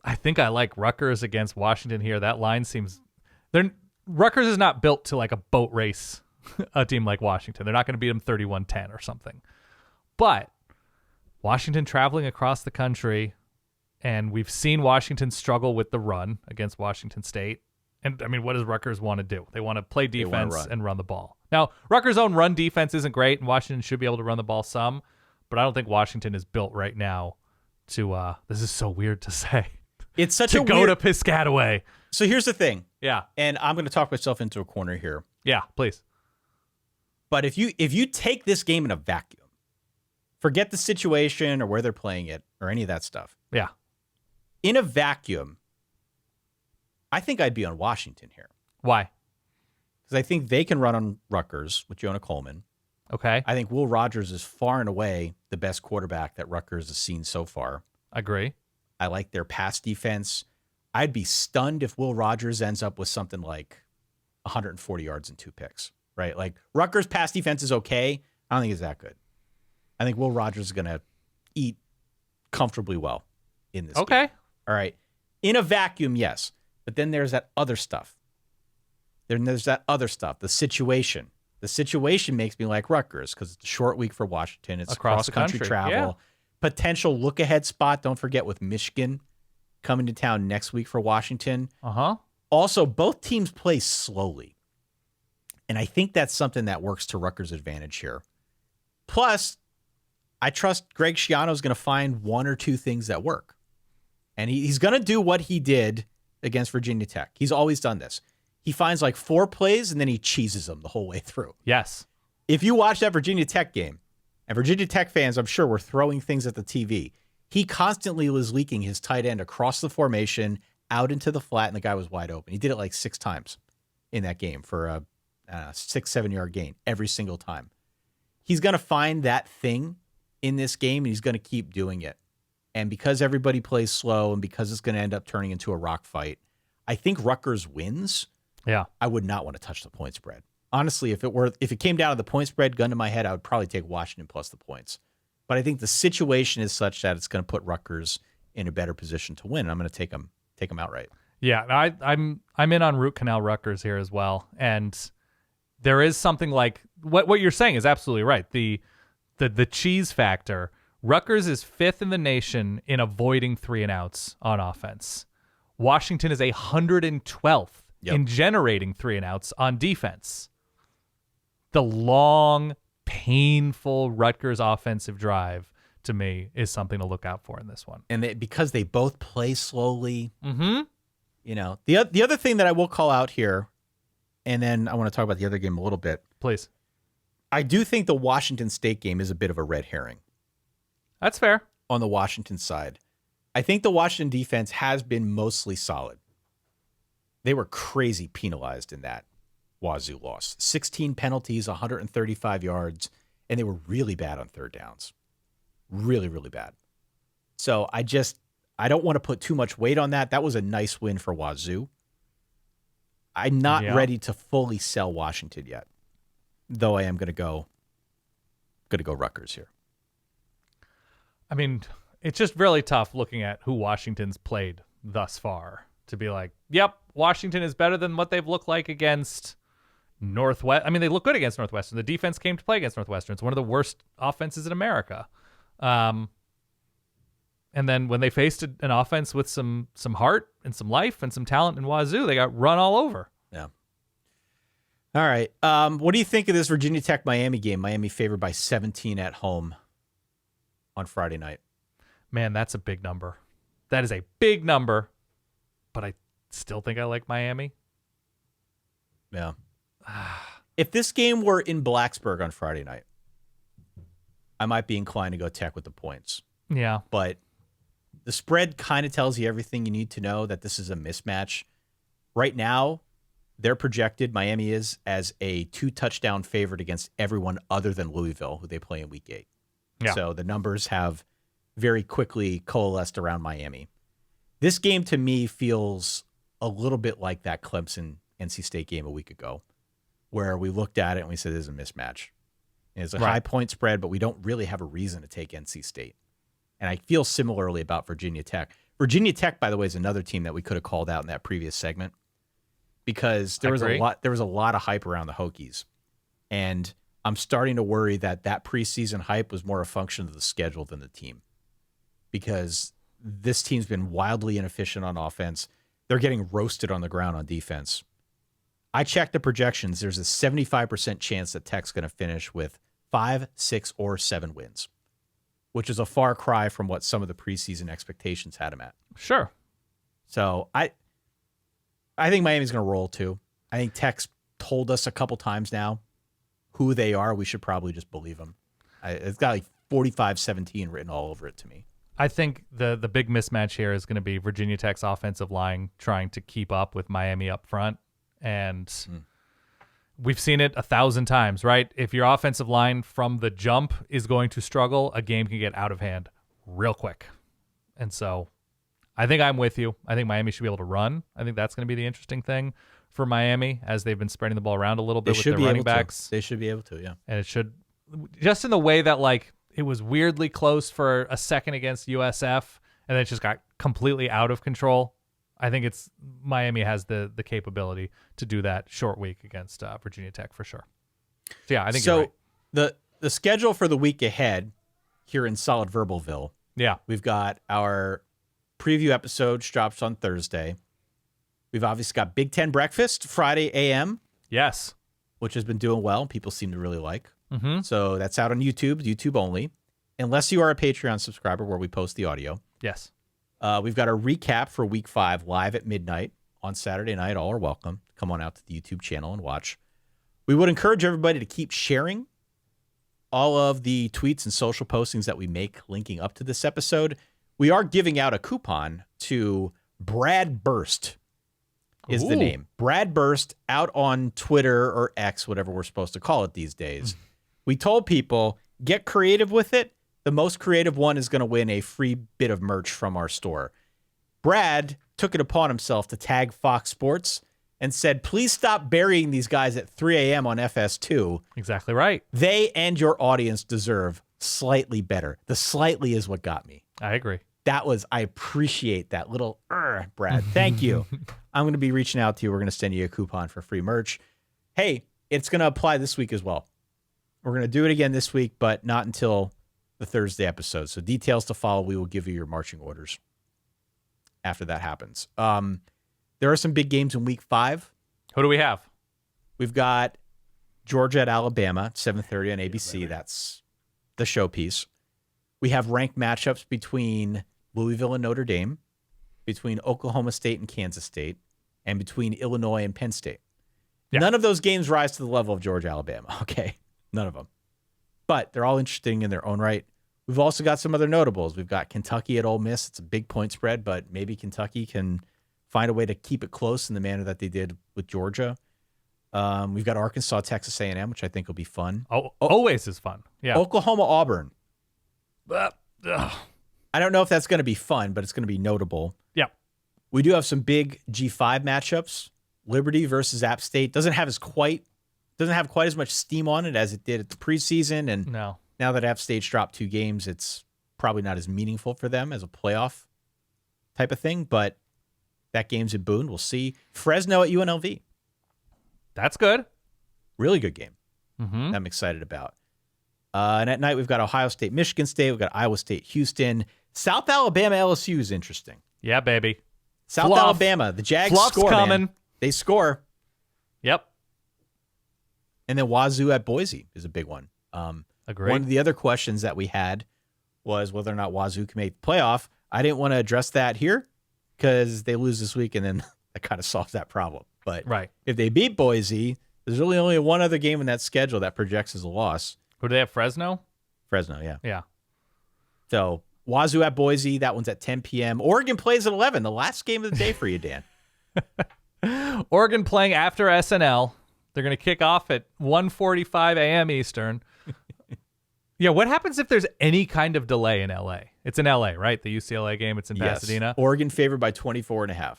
S2: I think I like Rutgers against Washington here. That line seems... Rutgers is not built to like a boat race a team like Washington. They're not going to beat them 31-10 or something. But Washington traveling across the country, and we've seen Washington struggle with the run against Washington State. And, I mean, what does Rutgers want to do? They want to play defense and run the ball. Now, Rutgers' own run defense isn't great, and Washington should be able to run the ball some, but I don't think Washington is built right now to... this is so weird to say.
S1: It's such
S2: to
S1: a
S2: go
S1: weird...
S2: to Piscataway.
S1: So here's the thing.
S2: Yeah.
S1: And I'm going to talk myself into a corner here.
S2: Yeah, please.
S1: But if you take this game in a vacuum, forget the situation or where they're playing it or any of that stuff.
S2: Yeah.
S1: In a vacuum, I think I'd be on Washington here.
S2: Why?
S1: Because I think they can run on Rutgers with Jonah Coleman.
S2: Okay.
S1: I think Will Rogers is far and away the best quarterback that Rutgers has seen so far.
S2: Agree.
S1: I like their pass defense. I'd be stunned if Will Rogers ends up with something like 140 yards and 2 picks, right? Like Rutgers' pass defense is okay. I don't think it's that good. I think Will Rogers is going to eat comfortably well in this game. All right. In a vacuum, yes. But then there's that other stuff. There's that other stuff, the situation. The situation makes me like Rutgers because it's a short week for Washington. It's cross-country travel.
S2: Yeah.
S1: Potential look-ahead spot. Don't forget with Michigan coming to town next week for Washington.
S2: Uh-huh.
S1: Also, both teams play slowly. And I think that's something that works to Rutgers' advantage here. Plus, I trust Greg Schiano is going to find 1 or 2 things that work. And he's going to do what he did against Virginia Tech. He's always done this. He finds like 4 plays and then he cheeses them the whole way through.
S2: Yes.
S1: If you watch that Virginia Tech game, and Virginia Tech fans, I'm sure, were throwing things at the TV, he constantly was leaking his tight end across the formation, out into the flat, and the guy was wide open. He did it like 6 times in that game for a 6-7 yard gain every single time. He's going to find that thing in this game, and he's going to keep doing it. And because everybody plays slow and because it's going to end up turning into a rock fight, I think Rutgers wins.
S2: Yeah.
S1: I would not want to touch the point spread. Honestly, if it came down to the point spread, gun to my head, I would probably take Washington plus the points. But I think the situation is such that it's going to put Rutgers in a better position to win. And I'm going to take them outright.
S2: Yeah, I'm in on root canal Rutgers here as well. And there is something like what you're saying is absolutely right. The cheese factor. Rutgers is 5th in the nation in avoiding 3-and-outs on offense. Washington is 112th in generating 3-and-outs on defense. The long, painful Rutgers offensive drive, to me, is something to look out for in this one.
S1: And because they both play slowly,
S2: Mm-hmm.
S1: you know, the other thing that I will call out here, and then I want to talk about the other game a little bit.
S2: Please.
S1: I do think the Washington State game is a bit of a red herring.
S2: That's fair.
S1: On the Washington side, I think the Washington defense has been mostly solid. They were crazy penalized in that Wazoo loss. 16 penalties, 135 yards, and they were really bad on third downs. Really, really bad. So I don't want to put too much weight on that. That was a nice win for Wazoo. I'm not ready to fully sell Washington yet, though I am going to go Rutgers here.
S2: I mean, it's just really tough looking at who Washington's played thus far to be like, yep, Washington is better than what they've looked like against Northwest. I mean, they look good against Northwestern. The defense came to play against Northwestern. It's one of the worst offenses in America. And then when they faced an offense with some heart and some life and some talent in Wazoo, they got run all over.
S1: Yeah. All right. What do you think of this Virginia Tech Miami game? Miami favored by 17 at home on Friday night.
S2: Man, that's a big number. That is a big number, but I still think I like Miami.
S1: Yeah. If this game were in Blacksburg on Friday night, I might be inclined to go Tech with the points.
S2: Yeah.
S1: But the spread kind of tells you everything you need to know that this is a mismatch. Right now, they're projected, Miami is, as a 2-touchdown favorite against everyone other than Louisville, who they play in Week 8. Yeah. So the numbers have very quickly coalesced around Miami. This game, to me, feels a little bit like that Clemson-NC State game a week ago, where we looked at it and we said, this is a mismatch. It's a high point spread, but we don't really have a reason to take NC State. And I feel similarly about Virginia Tech. Virginia Tech, by the way, is another team that we could have called out in that previous segment because there was a lot of hype around the Hokies. And I'm starting to worry that preseason hype was more a function of the schedule than the team, because this team's been wildly inefficient on offense. They're getting roasted on the ground on defense. I checked the projections. There's a 75% chance that Tech's going to finish with 5, 6, or 7 wins, which is a far cry from what some of the preseason expectations had them at.
S2: Sure.
S1: So I think Miami's going to roll too. I think Tech's told us a couple times now who they are. We should probably just believe them. It's got like 45-17 written all over it to me.
S2: I think the big mismatch here is going to be Virginia Tech's offensive line trying to keep up with Miami up front. And we've seen it 1,000 times, right? If your offensive line from the jump is going to struggle, a game can get out of hand real quick. And so I think I'm with you. I think Miami should be able to run. I think that's going to be the interesting thing for Miami as they've been spreading the ball around a little bit with their running backs.
S1: They should be able to, yeah.
S2: And it should, just in the way that like it was weirdly close for a second against USF and then it just got completely out of control. I think it's Miami has the capability to do that short week against Virginia Tech for sure. So yeah, I think you're right.
S1: The schedule for the week ahead here in Solid Verbalville.
S2: Yeah,
S1: we've got our preview episode drops on Thursday. We've obviously got Big Ten breakfast Friday a.m.
S2: Yes,
S1: which has been doing well. People seem to really like.
S2: Mm-hmm.
S1: So that's out on YouTube only, unless you are a Patreon subscriber where we post the audio.
S2: Yes.
S1: We've got a recap for Week 5 live at midnight on Saturday night. All are welcome. Come on out to the YouTube channel and watch. We would encourage everybody to keep sharing all of the tweets and social postings that we make linking up to this episode. We are giving out a coupon to Brad Burst is the name. Brad Burst out on Twitter or X, whatever we're supposed to call it these days. We told people, get creative with it. The most creative one is going to win a free bit of merch from our store. Brad took it upon himself to tag Fox Sports and said, please stop burying these guys at 3 a.m. on FS2.
S2: Exactly right.
S1: They and your audience deserve slightly better. The slightly is what got me.
S2: I agree.
S1: I appreciate that little, Brad. Thank you. I'm going to be reaching out to you. We're going to send you a coupon for free merch. Hey, it's going to apply this week as well. We're going to do it again this week, but not until the Thursday episode. So details to follow. We will give you your marching orders after that happens. There are some big games in week 5.
S2: Who do we have?
S1: We've got Georgia at Alabama, 7:30 on ABC. That's the showpiece. We have ranked matchups between Louisville and Notre Dame, between Oklahoma State and Kansas State, and between Illinois and Penn State. Yeah. None of those games rise to the level of Georgia, Alabama. Okay, none of them. But they're all interesting in their own right. We've also got some other notables. We've got Kentucky at Ole Miss. It's a big point spread, but maybe Kentucky can find a way to keep it close in the manner that they did with Georgia. We've got Arkansas, Texas A&M, which I think will be fun.
S2: Always is fun. Yeah.
S1: Oklahoma, Auburn. I don't know if that's going to be fun, but it's going to be notable.
S2: Yeah.
S1: We do have some big G5 matchups. Liberty versus App State doesn't have quite as much steam on it as it did at the preseason, and now that App State's dropped 2 games, it's probably not as meaningful for them as a playoff type of thing. But that game's in Boone. We'll see. Fresno at UNLV.
S2: That's good.
S1: Really good game.
S2: Mm-hmm.
S1: I'm excited about. And at night, we've got Ohio State, Michigan State. We've got Iowa State, Houston. South Alabama, LSU is interesting.
S2: Yeah, baby.
S1: South Alabama, the Jags score,
S2: coming.
S1: Man. They score.
S2: Yep.
S1: And then Wazoo at Boise is a big one.
S2: Agreed.
S1: One of the other questions that we had was whether or not Wazoo can make the playoff. I didn't want to address that here because they lose this week, and then that kind of solves that problem. But if they beat Boise, there's really only one other game in that schedule that projects as a loss.
S2: Who do they have? Fresno?
S1: Fresno, yeah.
S2: Yeah.
S1: So Wazoo at Boise, that one's at 10 p.m. Oregon plays at 11, the last game of the day for you, Dan.
S2: Oregon playing after SNL. They're going to kick off at 1:45 a.m. Eastern. Yeah, what happens if there's any kind of delay in L.A.? It's in L.A., right? The UCLA game, it's in Pasadena.
S1: Oregon favored by 24.5.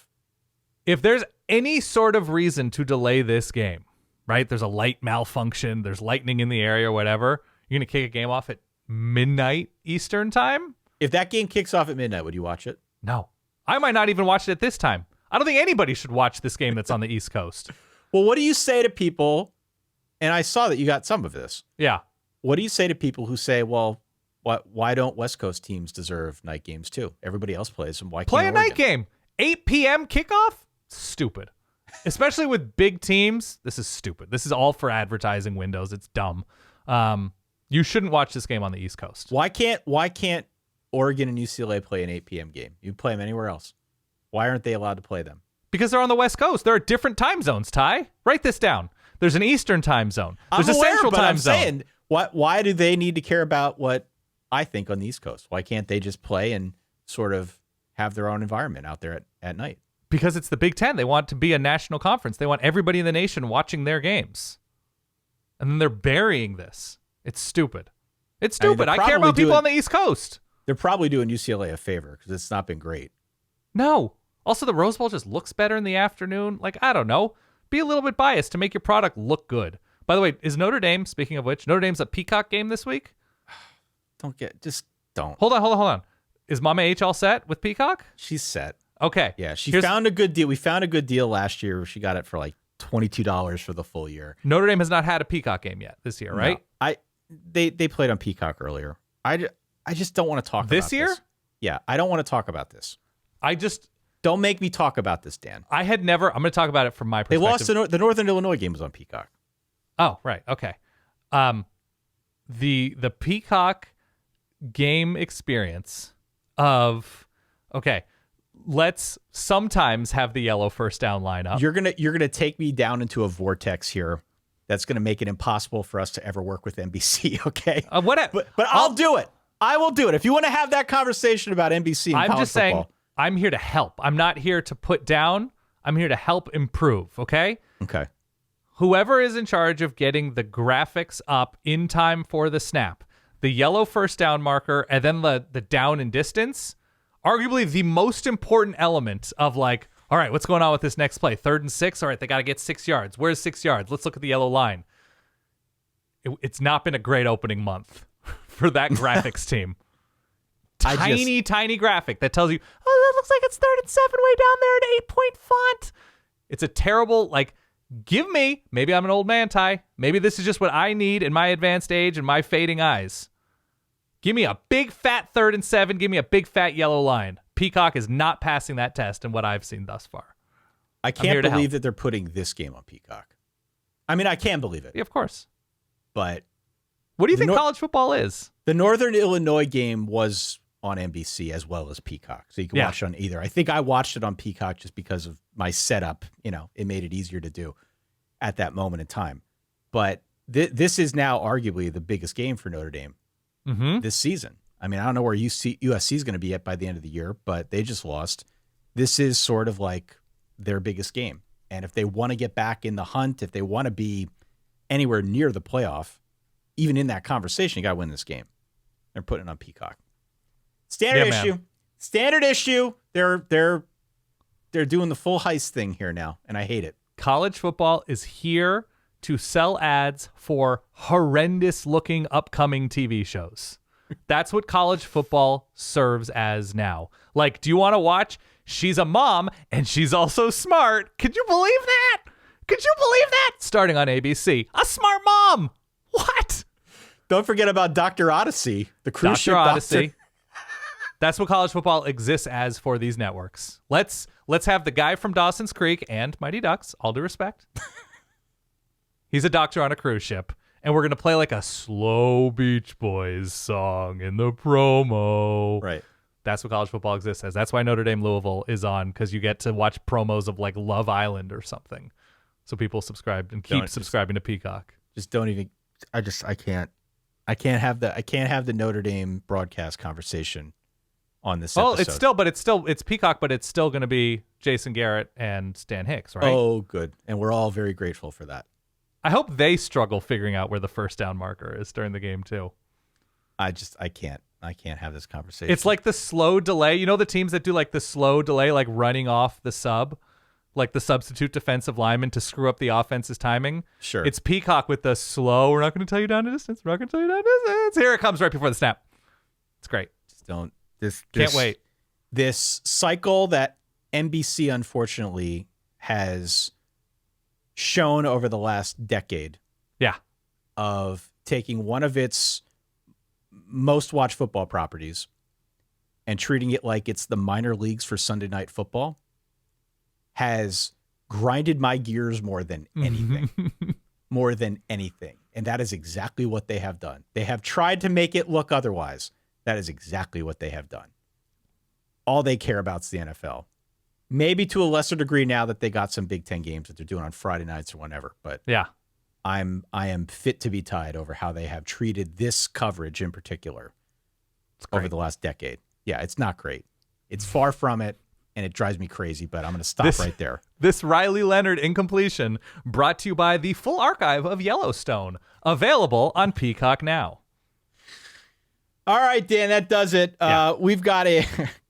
S2: If there's any sort of reason to delay this game, right? There's a light malfunction, there's lightning in the area or whatever, you're going to kick a game off at midnight Eastern time?
S1: If that game kicks off at midnight, would you watch it?
S2: No. I might not even watch it at this time. I don't think anybody should watch this game that's on the East Coast.
S1: Well, what do you say to people, and I saw that you got some of this.
S2: Yeah.
S1: What do you say to people who say, well, why don't West Coast teams deserve night games too? Everybody else plays them. Why can't
S2: play a
S1: Oregon?
S2: night game? 8 p.m. kickoff? Stupid. Especially with big teams. This is stupid. This is all for advertising windows. It's dumb. You shouldn't watch this game on the East Coast.
S1: Why can't Oregon and UCLA play an 8 p.m. game? You play them anywhere else. Why aren't they allowed to play them?
S2: Because they're on the West Coast. There are different time zones, Ty. Write this down. There's an Eastern time zone. There's a Central time zone.
S1: Saying, why do they need to care about what I think on the East Coast? Why can't they just play and sort of have their own environment out there at night?
S2: Because it's the Big Ten. They want to be a national conference. They want everybody in the nation watching their games. And then they're burying this. It's stupid. It's stupid. I care about people on the East Coast.
S1: They're probably doing UCLA a favor because it's not been great.
S2: No. Also, the Rose Bowl just looks better in the afternoon. Like, I don't know. Be a little bit biased to make your product look good. By the way, is Notre Dame, speaking of which, Notre Dame's a Peacock game this week?
S1: Don't.
S2: Hold on. Is Mama H all set with Peacock?
S1: She's set.
S2: Okay.
S1: Yeah, she found a good deal. We found a good deal last year. She got it for like $22 for the full year.
S2: Notre Dame has not had a Peacock game yet this year, right?
S1: No, they played on Peacock earlier. I just don't want to talk about this.
S2: This year?
S1: Yeah, I don't want to talk about this. Don't make me talk about this, Dan.
S2: I'm going to talk about it from my perspective.
S1: They lost the Northern Illinois game was on Peacock.
S2: Oh, right. Okay. The Peacock game experience of, okay, let's sometimes have the yellow first down lineup.
S1: You're gonna take me down into a vortex here that's gonna make it impossible for us to ever work with NBC. Okay, but I'll do it. I will do it. If you want to have that conversation about NBC and college
S2: saying
S1: football.
S2: I'm here to help. I'm not here to put down. I'm here to help improve. Okay.
S1: Okay.
S2: Whoever is in charge of getting the graphics up in time for the snap, the yellow first down marker, and then the down and distance, arguably the most important element of like, all right, what's going on with this next play? 3rd and 6. All right, they got to get 6 yards. Where's 6 yards? Let's look at the yellow line. It's not been a great opening month for that graphics team. Tiny graphic that tells you, oh, that looks like it's 3rd and 7 way down there in 8-point font. It's a terrible, maybe I'm an old man, Ty. Maybe this is just what I need in my advanced age and my fading eyes. Give me a big fat 3rd and 7. Give me a big fat yellow line. Peacock is not passing that test in what I've seen thus far.
S1: I can't believe that they're putting this game on Peacock. I mean, I can believe it.
S2: Yeah, of course.
S1: But
S2: what do you think college football is?
S1: The Northern Illinois game was on NBC as well as Peacock. So you can watch it on either. I think I watched it on Peacock just because of my setup. You know, it made it easier to do at that moment in time. But this is now arguably the biggest game for Notre Dame this season. I mean, I don't know where USC is going to be at by the end of the year, but they just lost. This is sort of like their biggest game. And if they want to get back in the hunt, if they want to be anywhere near the playoff, even in that conversation, you got to win this game. They're putting it on Peacock. Standard issue. Man. Standard issue. They're doing the full heist thing here now, and I hate it.
S2: College football is here to sell ads for horrendous-looking upcoming TV shows. That's what college football serves as now. Like, do you want to watch She's a Mom and She's Also Smart? Could you believe that? Could you believe that? Starting on ABC. A smart mom. What?
S1: Don't forget about Dr. Odyssey, the cruise ship
S2: Odyssey.
S1: doctor.
S2: That's what college football exists as for these networks. Let's have the guy from Dawson's Creek and Mighty Ducks, all due respect. He's a doctor on a cruise ship, and we're going to play like a slow Beach Boys song in the promo.
S1: Right.
S2: That's what college football exists as. That's why Notre Dame Louisville is on, because you get to watch promos of like Love Island or something. So people subscribe and keep subscribing to Peacock.
S1: Just don't even. I can't have the Notre Dame broadcast conversation on this episode.
S2: It's Peacock, but it's still going to be Jason Garrett and Stan Hicks, right?
S1: Oh, good. And we're all very grateful for that.
S2: I hope they struggle figuring out where the first down marker is during the game too.
S1: I can't have this conversation.
S2: It's like the slow delay. You know the teams that do like the slow delay, like running off the sub, like the substitute defensive lineman to screw up the offense's timing?
S1: Sure.
S2: It's Peacock with the slow, we're not going to tell you down to distance. We're not going to tell you down to distance. Here it comes right before the snap. It's great.
S1: Just don't.
S2: Can't wait.
S1: This cycle that NBC unfortunately has shown over the last decade.
S2: Yeah.
S1: Of taking one of its most watched football properties and treating it like it's the minor leagues for Sunday Night Football has grinded my gears more than anything. More than anything. And that is exactly what they have done. They have tried to make it look otherwise. That is exactly what they have done. All they care about is the NFL. Maybe to a lesser degree now that they got some Big Ten games that they're doing on Friday nights or whenever. But
S2: yeah,
S1: I am fit to be tied over how they have treated this coverage in particular over the last decade. Yeah, it's not great. It's far from it, and it drives me crazy, but I'm going to stop right there.
S2: This Riley Leonard incompletion brought to you by the full archive of Yellowstone, available on Peacock now.
S1: All right, Dan, that does it. Yeah. We've got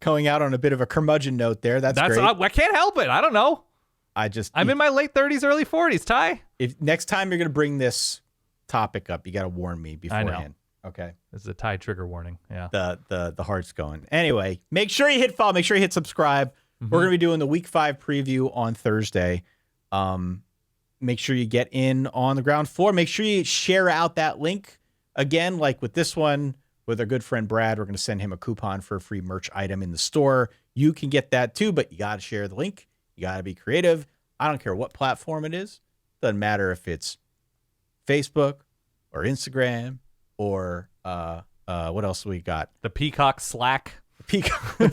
S1: going out on a bit of a curmudgeon note there. That's great.
S2: I can't help it. I don't know. I'm in my late 30s, early 40s, Ty.
S1: If next time you're going to bring this topic up, you got to warn me beforehand.
S2: I know.
S1: Okay.
S2: This is a Ty trigger warning. Yeah.
S1: The heart's going. Anyway, make sure you hit follow. Make sure you hit subscribe. Mm-hmm. We're going to be doing the Week 5 preview on Thursday. Make sure you get in on the ground floor. Make sure you share out that link. Again, like with this one, with our good friend Brad, we're going to send him a coupon for a free merch item in the store. You can get that too, but you got to share the link. You got to be creative. I don't care what platform it is. Doesn't matter if it's Facebook or Instagram or what else we got?
S2: The Peacock Slack.
S1: The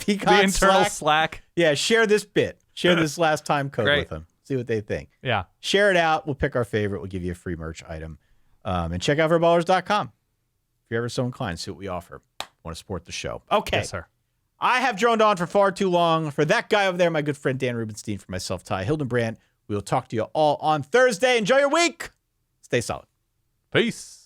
S1: Peacock
S2: internal Slack.
S1: Yeah, share this bit. Share this last time code with them. See what they think.
S2: Yeah.
S1: Share it out. We'll pick our favorite. We'll give you a free merch item. And check out verballers.com. If you're ever so inclined, see what we offer. Want to support the show. Okay.
S2: Yes, sir.
S1: I have droned on for far too long. For that guy over there, my good friend Dan Rubenstein, for myself, Ty Hildenbrandt, we will talk to you all on Thursday. Enjoy your week. Stay solid.
S2: Peace.